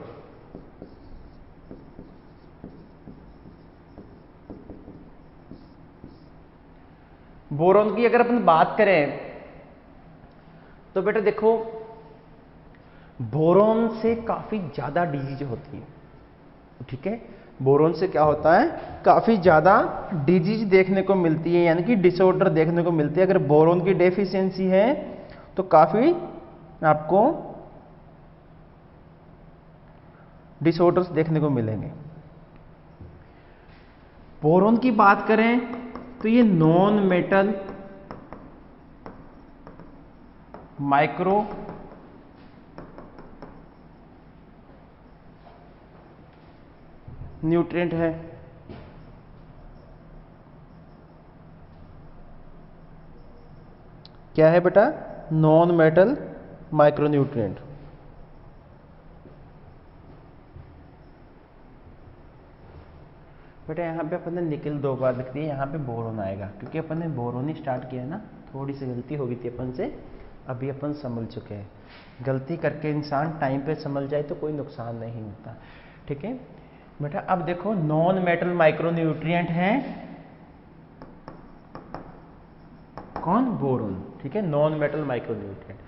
बोरॉन की अगर अपन बात करें तो बेटा देखो बोरॉन से काफी ज्यादा डिजीज होती है, ठीक है। बोरॉन से क्या होता है, काफी ज्यादा डिजीज देखने को मिलती है, यानी कि डिसऑर्डर देखने को मिलती है। अगर बोरॉन की डेफिशिएंसी है तो काफी आपको डिसऑर्डर्स देखने को मिलेंगे। बोरॉन की बात करें तो ये नॉन मेटल माइक्रो न्यूट्रिएंट है। क्या है बेटा, नॉन मेटल माइक्रोन्यूट्रिएंट। बेटा यहाँ पे अपन ने निकल 2 बार लिख दिया, यहाँ पे बोरॉन आएगा क्योंकि अपन ने बोरॉन ही स्टार्ट किया है ना। थोड़ी सी गलती हो गई थी अपन से, अभी अपन समझ चुके हैं। गलती करके इंसान टाइम पे समझ जाए तो कोई नुकसान नहीं होता, ठीक है बेटा। अब देखो नॉन मेटल माइक्रोन्यूट्रिएंट है कौन, बोरॉन, ठीक है, नॉन मेटल माइक्रोन्यूट्रिएंट।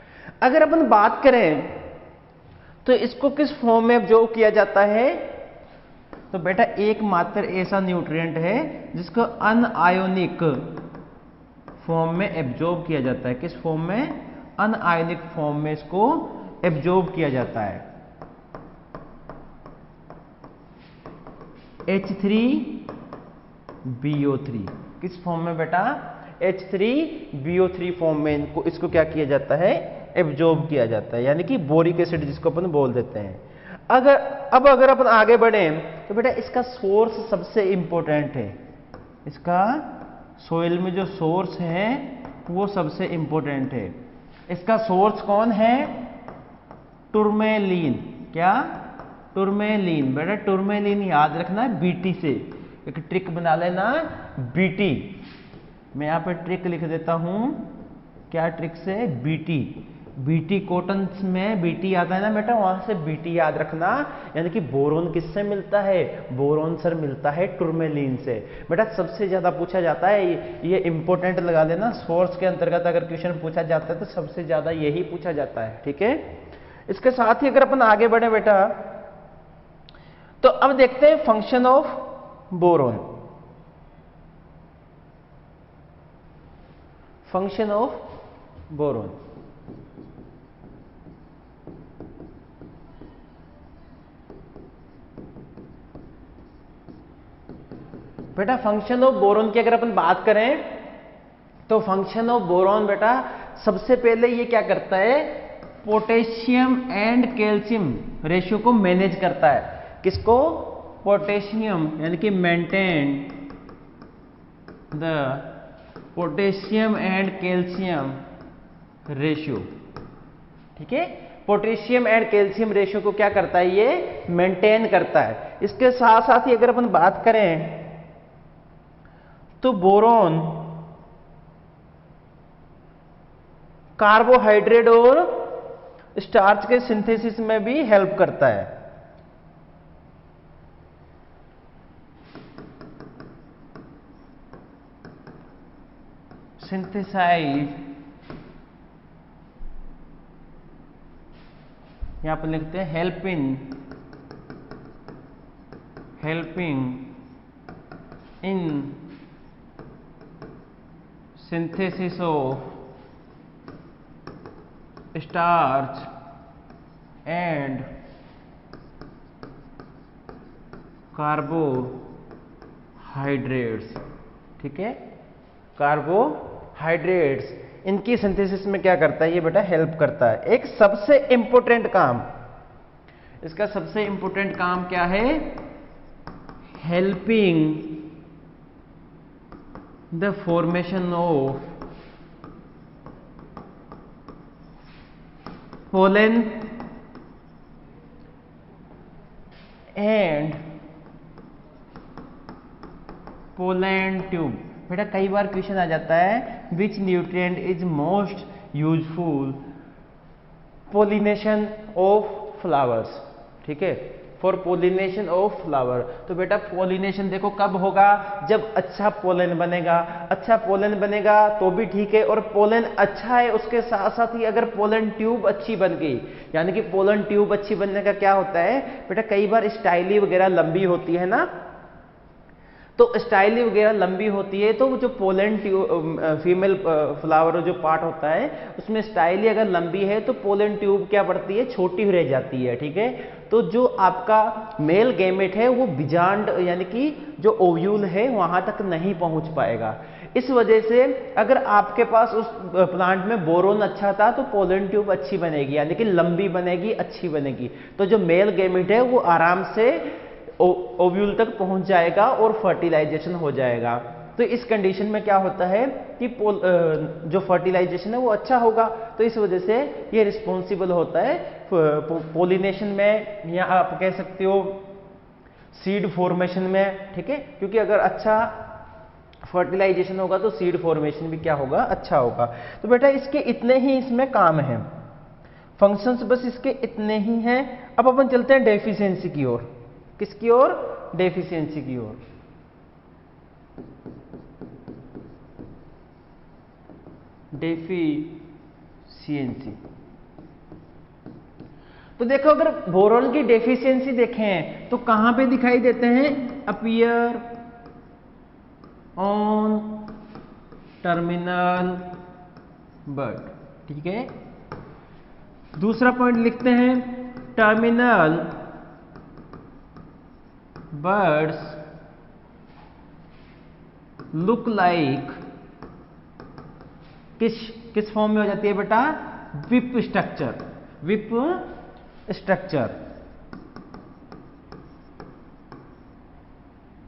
अगर अपन बात करें तो इसको किस फॉर्म में एब्जॉर्ब किया जाता है, तो बेटा एकमात्र ऐसा न्यूट्रिएंट है जिसको अनआयोनिक फॉर्म में एब्जॉर्ब किया जाता है। किस फॉर्म में, अनआयोनिक फॉर्म में इसको एब्जॉर्ब किया जाता है। H3BO3 किस फॉर्म में बेटा, H3BO3 फॉर्म में इसको क्या किया जाता है, एब्जॉर्ब किया जाता है, यानी कि बोरिक एसिड जिसको अपन बोल देते हैं। अगर अपन आगे बढ़े तो बेटा इसका सोर्स सबसे इंपॉर्टेंट है। इसका सोइल में जो सोर्स है वो सबसे इंपॉर्टेंट है। इसका सोर्स कौन है, टुर्मेलिन। क्या, टुर्मेलिन। बेटा टुर्मेलिन याद रखना बीटी से, एक ट्रिक बना लेना, बीटी। मैं यहां पर ट्रिक लिख देता हूं, क्या ट्रिक से, बीटी। बीटी कॉटन में बीटी आता है ना बेटा, वहां से बीटी याद रखना। यानी कि बोरॉन किससे मिलता है, बोरॉन सर मिलता है टुर्मेलिन से। बेटा सबसे ज्यादा पूछा जाता है, ये इंपॉर्टेंट लगा देना, सोर्स के अंतर्गत अगर क्वेश्चन पूछा जाता है तो सबसे ज्यादा यही पूछा जाता है, ठीक है। इसके साथ ही अगर अपन आगे बढ़े बेटा तो अब देखते हैं function of boron. Function of boron, बेटा फंक्शन ऑफ बोरॉन की अगर अपन बात करें तो फंक्शन ऑफ बोरॉन बेटा सबसे पहले ये क्या करता है, पोटेशियम एंड कैल्शियम रेशियो को मैनेज करता है। किसको, पोटेशियम, यानी कि maintain the potassium and calcium ratio, ठीक है। पोटेशियम एंड कैल्शियम रेशियो को क्या करता है, ये मेंटेन करता है। इसके साथ साथ ही अगर अपन बात करें तो बोरॉन कार्बोहाइड्रेट और स्टार्च के सिंथेसिस में भी हेल्प करता है। सिंथेसाइज, यहां पर लिखते हैं helping in synthesis of starch and carbohydrates. ठीक है, कार्बोहाइड्रेट्स इनकी सिंथेसिस में क्या करता है, ये बेटा हेल्प करता है। एक सबसे इंपॉर्टेंट काम, इसका सबसे इंपॉर्टेंट काम क्या है, helping the formation of pollen and pollen tube. बेटा कई बार क्वेश्चन आ जाता है, विच nutrient is most useful pollination of flowers. ठीक है, फॉर पोलिनेशन ऑफ फ्लावर। तो बेटा पोलिनेशन देखो कब होगा, जब अच्छा पोलन बनेगा। अच्छा पोलन बनेगा तो भी ठीक है, और पोलन अच्छा है उसके साथ साथ ही अगर पोलन ट्यूब अच्छी बन गई, यानी कि पोलन ट्यूब अच्छी बनने का क्या होता है बेटा, कई बार स्टाइली वगैरह लंबी होती है ना, तो स्टाइली वगैरह लंबी होती है, तो जो पोलन ट्यूब फीमेल फ्लावर जो पार्ट होता है उसमें स्टाइली अगर लंबी है तो पोलन ट्यूब क्या पड़ती है, छोटी रह जाती है। ठीक है, तो जो आपका मेल गैमेट है वो बिजांड यानी कि जो ओव्यूल है वहां तक नहीं पहुंच पाएगा। इस वजह से अगर आपके पास उस प्लांट में बोरोन अच्छा था तो पोलन ट्यूब अच्छी बनेगी, यानी कि लंबी बनेगी, अच्छी बनेगी, तो जो मेल गैमेट है वो आराम से ओव्यूल तक पहुंच जाएगा और फर्टिलाइजेशन हो जाएगा। तो इस कंडीशन में क्या होता है कि जो फर्टिलाइजेशन है वो अच्छा होगा, तो इस वजह से ये रिस्पॉन्सिबल होता है पोलिनेशन में, या आप कह सकते हो सीड फॉर्मेशन में। ठीक है, क्योंकि अगर अच्छा फर्टिलाइजेशन होगा तो सीड फॉर्मेशन भी क्या होगा, अच्छा होगा। तो बेटा इसके इतने ही इसमें काम हैं, फंक्शंस बस इसके इतने ही हैं। अब अपन चलते हैं डेफिशिएंसी की ओर। किसकी ओर, डेफिशिएंसी की ओर। डेफिशिएंसी, तो देखो अगर बोरॉन की डेफिशिएंसी देखें तो कहां पे दिखाई देते हैं, अपीयर ऑन टर्मिनल बड। ठीक है, दूसरा पॉइंट लिखते हैं, टर्मिनल बर्ड्स लुक लाइक, किस फॉर्म में हो जाती है बेटा, विप स्ट्रक्चर, विप स्ट्रक्चर।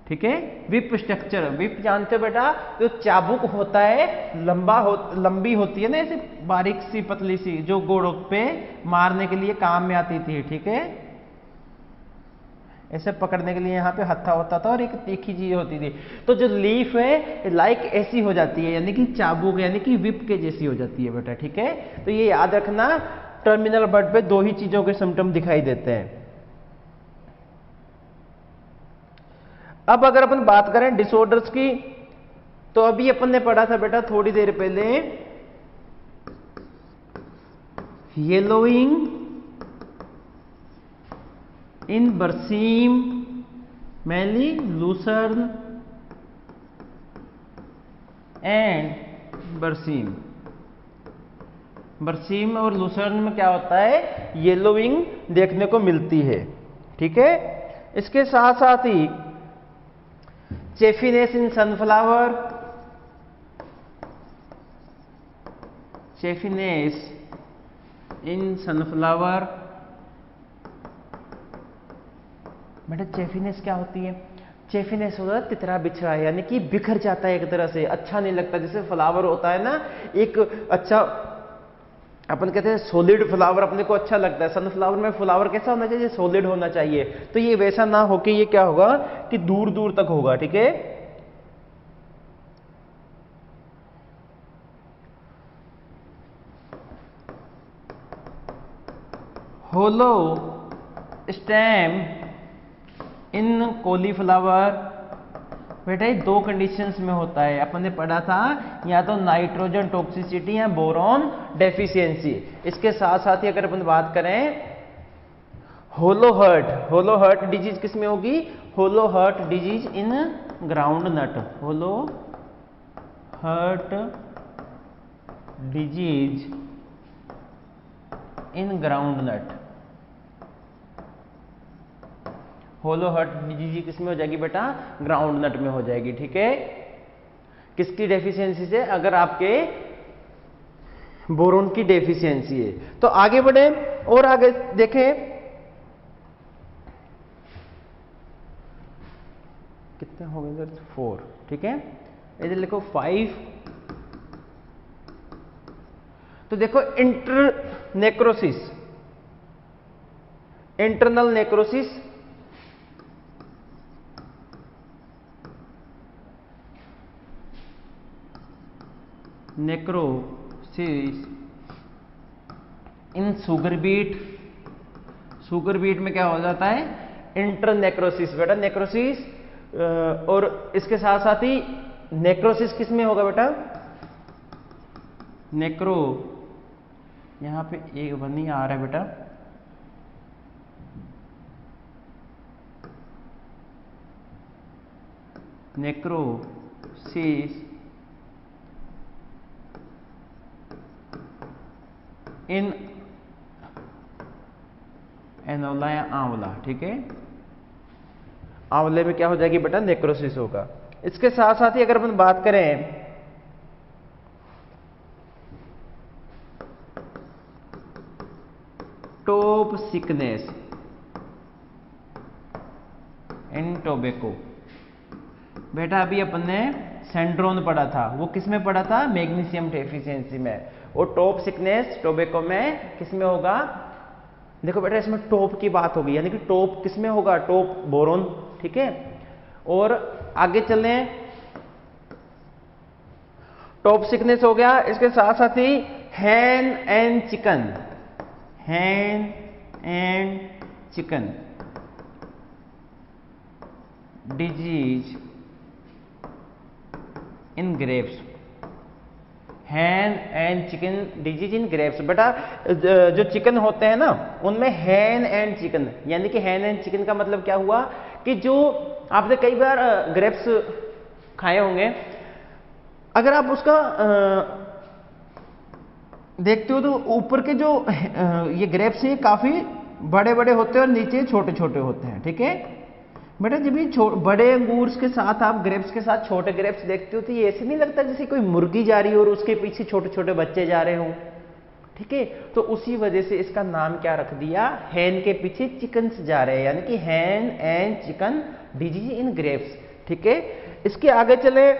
ठीक है, विप स्ट्रक्चर, विप जानते हो बेटा, जो चाबुक होता है लंबी होती है ना, ऐसे बारीक सी पतली सी, जो गोड़ों पे मारने के लिए काम में आती थी। ठीक है, ऐसे पकड़ने के लिए यहाँ पे हत्था होता था और एक तीखी चीज होती थी, तो जो लीफ है लाइक ऐसी हो जाती है, यानी कि चाबुक यानी कि विप के जैसी हो जाती है बेटा। ठीक है, तो ये याद रखना, टर्मिनल बर्ड पे दो ही चीजों के सिम्टम दिखाई देते हैं। अब अगर अपन बात करें डिसऑर्डर्स की, तो अभी अपन ने पढ़ा था बेटा थोड़ी देर पहले, येलोइंग इन बरसीम, mainly लूसर्न एंड बरसीम। बरसीम और लूसर्न में क्या होता है, येलोइंग देखने को मिलती है। ठीक है, इसके साथ साथ ही चेफिनेस इन सनफ्लावर, चेफिनेस इन सनफ्लावर। बेटा चेफिनेस क्या होती है, चेफिनेस होता है तितरा बिछड़ा, यानी कि बिखर जाता है एक तरह से, अच्छा नहीं लगता। जैसे फ्लावर होता है ना, एक अच्छा अपन कहते हैं सॉलिड फ्लावर अपने को अच्छा लगता है, सनफ्लावर में फ्लावर कैसा होना चाहिए, सॉलिड होना चाहिए। तो ये वैसा ना होके ये क्या होगा कि दूर दूर तक होगा, ठीक है। होलो स्टेम इन कॉलीफ्लावर बेटा ये दो कंडीशंस में होता है, अपन ने पढ़ा था, या तो नाइट्रोजन टॉक्सिसिटी या बोरॉन डेफिशिएंसी। इसके साथ साथ ही अगर अपन बात करें होलो हर्ट डिजीज किस में होगी, hollow heart disease in groundnut, hollow heart disease in groundnut. Hollow heart disease किस में हो जाएगी बेटा, ग्राउंड नट में हो जाएगी, ठीक है। किसकी डेफिशिएंसी से, अगर आपके बोरोन की डेफिशिएंसी है। तो आगे बढ़े और आगे देखें, कितने हो गए इधर, 4, ठीक है। इधर लिखो 5। तो देखो internal necrosis, internal necrosis, necrosis in sugar beet, sugar beet में क्या हो जाता है, इंटरनेक्रोसिस बेटा, नेक्रोसिस। और इसके साथ साथ ही नेक्रोसिस किस में होगा बेटा, नेक्रो, यहां पे एक वन ही आ रहा है बेटा, नेक्रोसिस इन एनोला या आंवला, ठीक है। आंवले में क्या हो जाएगी बेटा, नेक्रोसिस होगा। इसके साथ साथ ही अगर अपन बात करें टॉप सिकनेस इन टोबैको, बेटा अभी अपन ने सेंड्रोन पढ़ा था, वो किस में पढ़ा था, मैग्नीशियम डेफिशिएंसी में। और टॉप सिकनेस टोबैको में किस में होगा, देखो बेटा इसमें टॉप की बात होगी, यानी कि टॉप किस में होगा, टॉप बोरोन, ठीक है। और आगे चलें, टॉप सिकनेस हो गया। इसके साथ साथ ही hen and chicken, hen and chicken disease in grapes, hen and chicken disease in grapes. बेटा जो चिकन होते हैं ना उनमें हैन एंड चिकन, यानी कि हैन एंड चिकन का मतलब क्या हुआ कि जो आपने कई बार ग्रेप्स खाए होंगे, अगर आप उसका देखते हो तो ऊपर के जो ये ग्रेप्स हैं काफी बड़े बड़े होते हैं और नीचे छोटे छोटे होते हैं, ठीक है बेटा। जब ये बड़े अंगूर के साथ आप ग्रेप्स के साथ छोटे ग्रेप्स देखते हो तो ये ऐसे नहीं लगता जैसे कोई मुर्गी जा रही हो और उसके पीछे छोटे छोटे बच्चे जा रहे हों, ठीक है। तो उसी वजह से इसका नाम क्या रख दिया, हैन के पीछे चिकन्स जा रहे हैं, यानी कि हैन and chicken disease in grapes, ठीक है। इसके आगे चले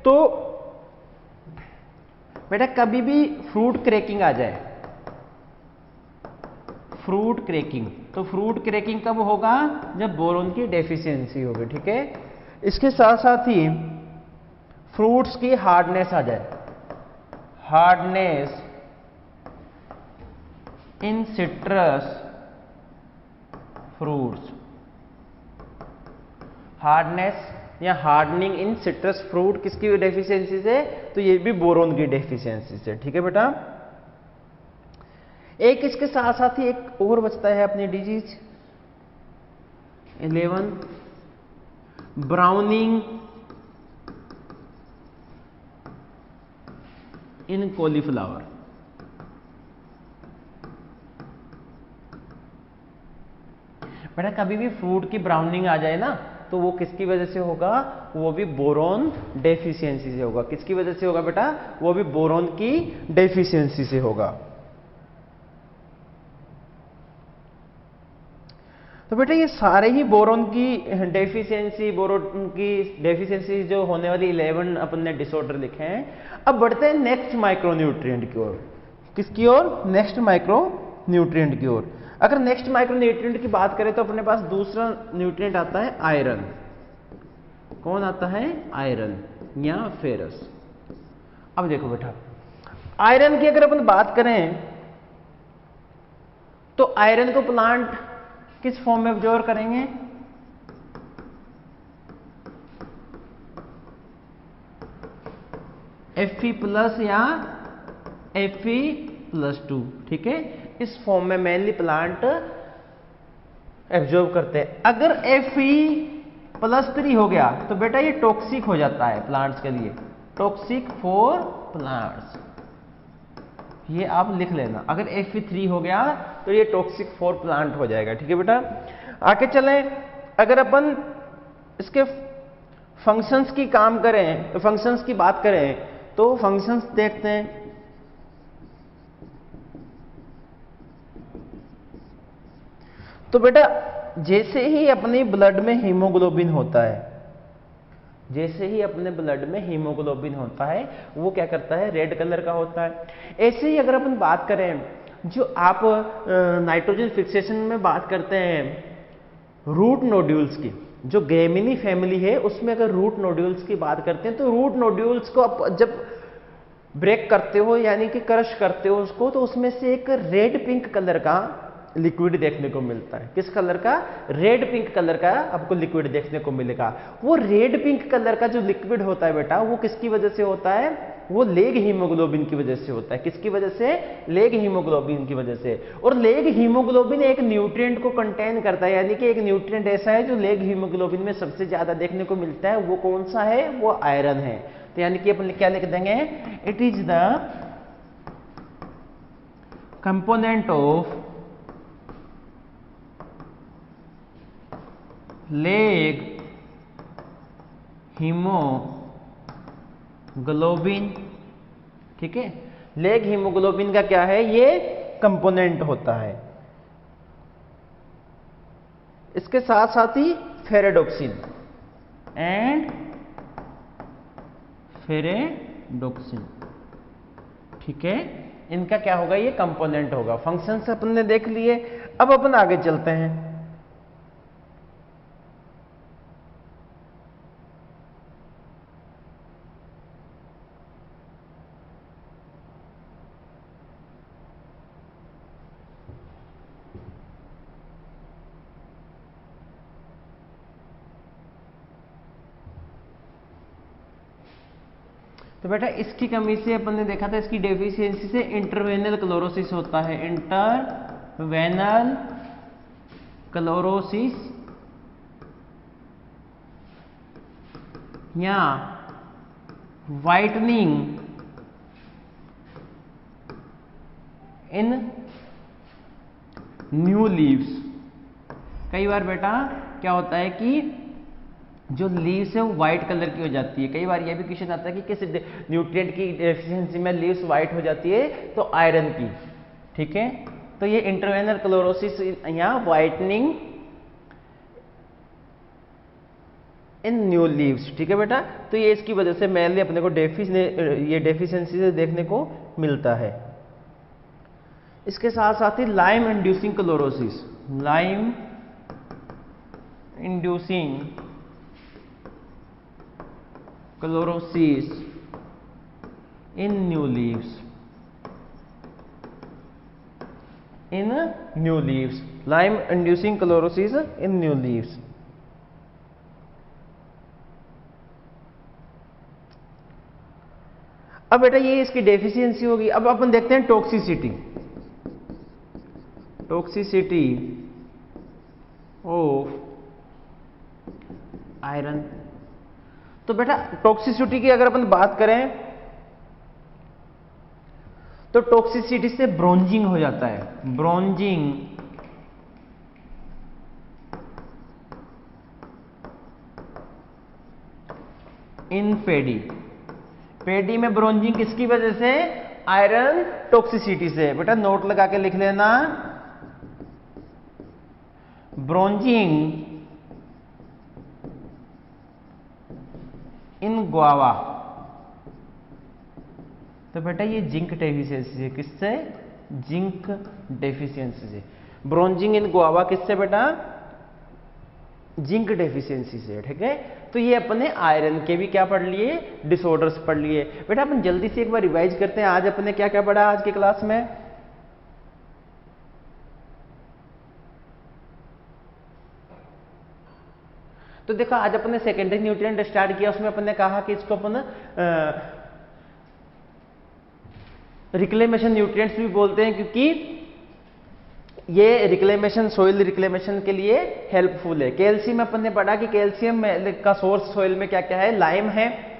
तो बेटा कभी भी फ्रूट क्रैकिंग आ जाए, फ्रूट क्रैकिंग, तो फ्रूट क्रैकिंग कब होगा, जब बोरोन की डेफिशिएंसी होगी, ठीक है। इसके साथ साथ ही फ्रूट्स की हार्डनेस आ जाए, hardness in citrus fruits, hardness या हार्डनिंग इन सिट्रस फ्रूट किसकी डेफिशिएंसी से, तो ये भी बोरोन की डेफिशिएंसी से, ठीक है बेटा। एक इसके साथ साथ ही एक और बचता है अपनी डिजीज 11, ब्राउनिंग इन कॉलीफ्लावर। बेटा कभी भी फ्रूट की ब्राउनिंग आ जाए ना तो वो किसकी वजह से होगा, वो भी बोरोन डेफिशिएंसी से होगा। किसकी वजह से होगा बेटा, वो भी बोरोन की डेफिशिएंसी से होगा। तो बेटा ये सारे ही बोरोन की डेफिशिएंसी जो होने वाली 11 अपन ने डिसऑर्डर लिखे हैं। अब बढ़ते हैं नेक्स्ट माइक्रोन्यूट्रिएंट की ओर। किसकी ओर? नेक्स्ट माइक्रो न्यूट्रिएंट की ओर। अगर नेक्स्ट माइक्रो न्यूट्रिएंट की बात करें तो अपने पास दूसरा न्यूट्रिएंट आता है आयरन। कौन आता है? आयरन या फेरस। अब देखो बेटा, आयरन की अगर अपन बात करें तो आयरन को प्लांट किस फॉर्म में एब्जॉर्ब करेंगे? Fe+ या Fe+2, ठीक है, इस फॉर्म में मेनली प्लांट एब्जॉर्ब करते हैं। अगर Fe+3 हो गया तो बेटा ये टॉक्सिक हो जाता है प्लांट्स के लिए, टॉक्सिक फॉर प्लांट्स। ये आप लिख लेना, अगर Fe3 हो गया तो ये टॉक्सिक फॉर प्लांट हो जाएगा, ठीक है बेटा। आगे चलें, अगर अपन इसके फंक्शंस की काम करें, फंक्शंस की बात करें तो फंक्शंस देखते हैं। तो बेटा जैसे ही अपने ब्लड में हीमोग्लोबिन होता है, जैसे ही अपने ब्लड में हीमोग्लोबिन होता है वो क्या करता है? रेड कलर का होता है। ऐसे ही अगर अपन बात करें, जो आप नाइट्रोजन फिक्सेशन में बात करते हैं रूट नोड्यूल्स की, जो ग्रेमिनी फैमिली है उसमें अगर रूट नोड्यूल्स की बात करते हैं तो रूट नोड्यूल्स को आप जब ब्रेक करते हो यानी कि क्रश करते हो उसको, तो उसमें से एक रेड पिंक कलर का लिक्विड देखने को मिलता है। किस कलर का? रेड पिंक कलर का आपको लिक्विड देखने को मिलेगा। वो रेड पिंक कलर का जो लिक्विड होता है बेटा, वो किसकी वजह से होता है? वो लेग हीमोग्लोबिन की वजह से होता है। किसकी वजह से? लेग हीमोग्लोबिन की वजह से। और लेग हीमोग्लोबिन एक न्यूट्रिएंट को कंटेन करता है, यानी कि एक न्यूट्रिएंट ऐसा है जो लेग हीमोग्लोबिन में सबसे ज्यादा देखने को मिलता है। वो कौन सा है? वो आयरन है। तो यानी कि अपन क्या लिख देंगे? It is the component of leg haemoglobin, ठीक है। लेग हीमोग्लोबिन का क्या है? ये कंपोनेंट होता है। इसके साथ साथ ही फेरेडोक्सिन एंड फेरेडोक्सिन, ठीक है, इनका क्या होगा? ये कंपोनेंट होगा। फंक्शंस अपन ने देख लिए। अब अपन आगे चलते हैं। तो बेटा इसकी कमी से अपन ने देखा था, इसकी डेफिशिएंसी से इंटरवेनल क्लोरोसिस होता है। इंटरवेनल क्लोरोसिस या वाइटनिंग इन न्यू लीव्स। कई बार बेटा क्या होता है कि जो लीव्स है वो व्हाइट कलर की हो जाती है। कई बार ये भी क्वेश्चन आता है कि किस न्यूट्रिएंट की डेफिशिएंसी में लीव्स व्हाइट हो जाती है, तो आयरन की, ठीक है। तो ये इंटरवेनल क्लोरोसिस या व्हाइटनिंग इन न्यू लीव्स, ठीक है बेटा। तो ये इसकी वजह से मेनली अपने को डेफिशिएंसी से देखने को मिलता है। इसके साथ साथ ही lime inducing chlorosis, lime inducing chlorosis in new leaves, in new leaves, lime inducing chlorosis in new leaves. अब बेटा ये इसकी डेफिशिएंसी होगी। अब अपन देखते हैं टॉक्सिसिटी, टॉक्सिसिटी ऑफ आयरन। तो बेटा टॉक्सिसिटी की अगर अपन बात करें तो टॉक्सिसिटी से ब्रोंजिंग हो जाता है, ब्रोंजिंग इन पेडी। पेडी में ब्रोंजिंग किसकी वजह से? आयरन टॉक्सिसिटी से। बेटा नोट लगा के लिख लेना, ब्रोंजिंग इन गुआवा, तो बेटा ये जिंक डेफिशिएंसी से, किससे? जिंक डेफिशिएंसी से। ब्रोंजिंग इन गुआवा किससे बेटा? जिंक डेफिशिएंसी से, ठीक है। तो ये अपने आयरन के भी क्या पढ़ लिए? डिसऑर्डर्स पढ़ लिए। बेटा अपन जल्दी से एक बार रिवाइज करते हैं, आज अपने क्या क्या पढ़ा आज की क्लास में। तो देखो आज अपने सेकेंडरी न्यूट्रिएंट स्टार्ट किया, उसमें अपन ने कहा कि इसको अपन रिक्लेमेशन न्यूट्रिएंट्स भी बोलते हैं, क्योंकि ये रिक्लेमेशन, सॉइल रिक्लेमेशन के लिए हेल्पफुल है। कैल्शियम अपन ने पढ़ा कि कैल्शियम का सोर्स सॉइल में क्या क्या है? लाइम है,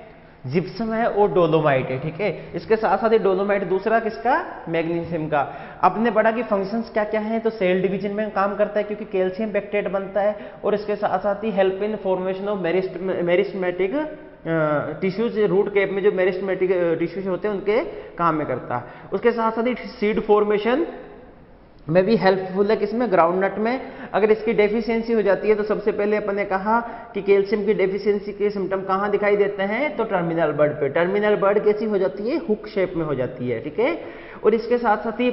जिप्सम है और डोलोमाइट है, ठीक है। इसके साथ साथ ही डोलोमाइट दूसरा किसका? मैग्नीशियम का। आपने पढ़ा कि फंक्शंस क्या क्या हैं, तो सेल डिवीजन में काम करता है क्योंकि कैल्शियम पेक्टेट बनता है, और इसके साथ साथ ही help in formation of meristematic tissues, root cap में जो मेरिस्टेमेटिक टिश्यूज होते हैं उनके काम में करता है। उसके साथ साथ ही सीड फॉर्मेशन में भी हेल्पफुल है, किसमें? ग्राउंडनट में। अगर इसकी डेफिशिएंसी हो जाती है तो सबसे पहले अपन ने कहा कि कैल्शियम की डेफिशिएंसी के सिम्टम कहाँ दिखाई देते हैं? तो टर्मिनल बड पे। टर्मिनल बड कैसी हो जाती है? हुक शेप में हो जाती है, ठीक है। और इसके साथ साथ ही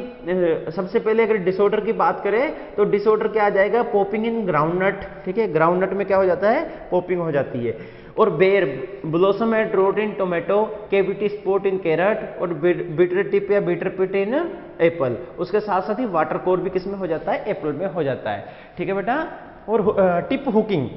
सबसे पहले अगर डिसऑर्डर की बात करें तो डिसऑर्डर क्या आ जाएगा? पॉपिंग इन ग्राउंडनट, ठीक है। ग्राउंडनट में क्या हो जाता है? पॉपिंग हो जाती है। और बेर, blossom end rot in tomato, cavity spot in carrot, और बिटर टिप या बिटर पिट इन एप्पल। उसके साथ साथ ही वाटर कोर भी किसमें हो जाता है? एप्पल में हो जाता है, ठीक है बेटा। और टिप हुकिंग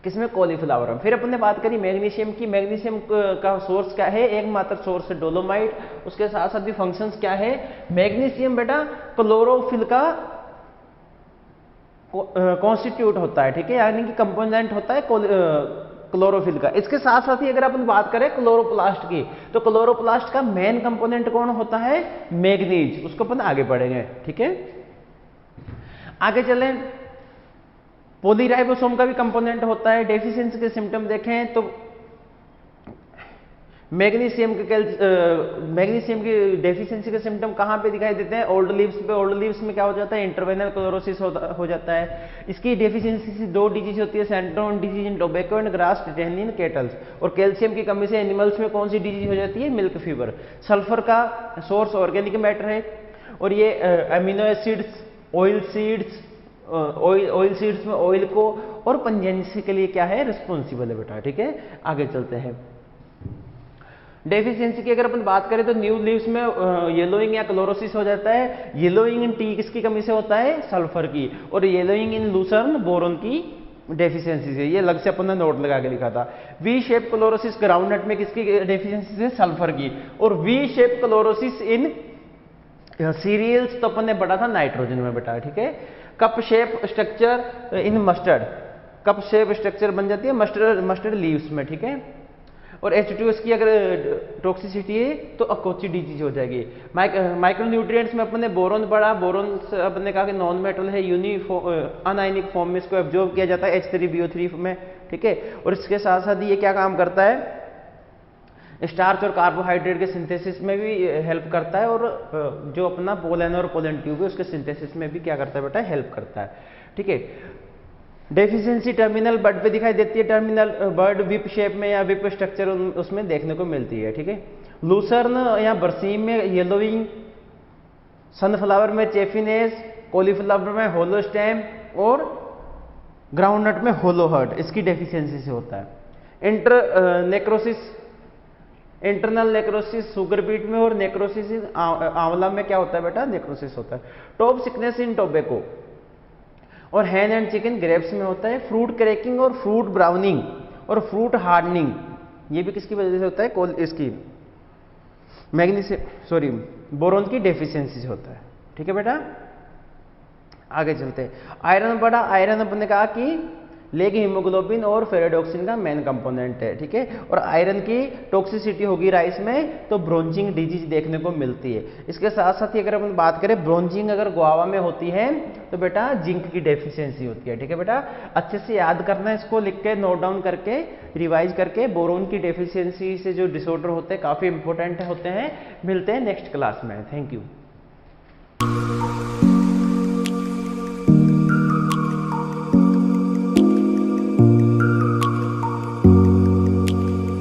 किसमें? कॉलीफ्लावर में। फिर अपन ने बात करी मैग्नीशियम की। मैग्नीशियम का सोर्स क्या है? एकमात्र सोर्स है डोलोमाइट। उसके साथ साथ भी फंक्शंस क्या है? मैग्नीशियम बेटा क्लोरोफिल का कॉन्स्टिट्यूट होता है, ठीक है, यानी कि कंपोनेंट होता है क्लोरोफिल का। इसके साथ साथ ही अगर अपन बात करें क्लोरोप्लास्ट की, तो क्लोरोप्लास्ट का मेन कंपोनेंट कौन होता है? मैग्नीज। उसको अपन आगे पढ़ेंगे, ठीक है। आगे चलें, पॉलीराइबोसोम का भी कंपोनेंट होता है। डेफिशिएंसी के सिम्टम देखें तो मैग्नीशियम की डेफिशिएंसी के सिम्टम कहाँ पे दिखाई देते हैं? ओल्ड लीव्स पे। ओल्ड लीव्स में क्या हो जाता है? इंटरवेनल क्लोरोसिस हो जाता है। इसकी डेफिशिएंसी से दो डिजीज होती है, sand drown disease in tobacco and grass tetany in cattles. और कैल्शियम की कमी से एनिमल्स में कौन सी डिजीज हो जाती है? Milk fever. सल्फर का सोर्स ऑर्गेनिक मैटर है, और ये अमीनो एसिड्स, ऑयल सीड्स में ऑयल को और पंजेंसी के लिए क्या है? रिस्पॉन्सिबल है बेटा, ठीक है। आगे चलते हैं। डेफिशिएंसी की अगर अपन बात करें तो न्यू लीव्स में येलोइंग या क्लोरोसिस हो जाता है। येलोइंग इन टी किसकी कमी से होता है? सल्फर की। और येलोइंग इन लूसर्न बोरोन की डेफिशिएंसी से। ये अलग से अपन ने नोट लगा के लिखा था। वी शेप क्लोरोसिस ग्राउंडनट में किसकी डेफिशिएंसी से? सल्फर की। और we shape chlorosis in serials तो अपन ने पढ़ा था नाइट्रोजन में बेटा, ठीक है। Cup shape structure in mustard, cup shape structure बन जाती है मस्टर्ड लीव्स में, ठीक है। और H2S की अगर टॉक्सिसिटी है तो अकोची डिजीज हो जाएगी। माइक्रो न्यूट्रिएंट्स में अपन ने बोरोन पढ़ा। बोरोन अपन ने कहा कि नॉन मेटल है, अनायनिक फॉर्म में इसको एब्जॉर्ब किया जाता है H3BO3 में, ठीक है। और इसके साथ साथ ये क्या काम करता है? स्टार्च और कार्बोहाइड्रेट के सिंथेसिस में भी हेल्प करता है, और जो अपना पोलन और पोलन ट्यूब है उसके सिंथेसिस में भी क्या करता है बेटा? हेल्प करता है, ठीक है। डेफिशिएंसी टर्मिनल बर्ड पे दिखाई देती है। टर्मिनल बर्ड विप शेप में या विप स्ट्रक्चर उसमें देखने को मिलती है, ठीक है। लूसर्न या बरसीम में येलोइंग, सनफ्लावर में चेफिनेस, कॉलीफ्लावर में होलो स्टेम, और ग्राउंडनट में होलो हर्ट, इसकी डेफिशिएंसी से होता है। इंटरनल नेक्रोसिस सुगर बीट में, और नेक्रोसिस आंवला में क्या होता है बेटा? नेक्रोसिस होता है। टॉप सिकनेस इन टोबैको और हैन एंड चिकन ग्रेप्स में होता है। फ्रूट क्रैकिंग और फ्रूट ब्राउनिंग और फ्रूट हार्डनिंग, ये भी किसकी वजह से होता है? इसकी बोरोन की डेफिशिएंसी से होता है, ठीक है बेटा। आगे चलते हैं। आयरन बड़ा, आयरन अपन ने कहा कि लेग हीमोग्लोबिन और फेरेडोक्सिन का मेन कंपोनेंट है, ठीक है। और आयरन की टॉक्सिसिटी होगी राइस में तो ब्रोंचिंग डिजीज देखने को मिलती है। इसके साथ साथ ही अगर अपन बात करें ब्रोंचिंग अगर गुआवा में होती है तो बेटा जिंक की डेफिशिएंसी होती है, ठीक है बेटा। अच्छे से याद करना है, इसको लिख के नोट डाउन करके रिवाइज करके। बोरोन की डेफिशिएंसी से जो डिसऑर्डर होते हैं काफी इंपॉर्टेंट होते हैं। मिलते हैं नेक्स्ट क्लास में। Thank you.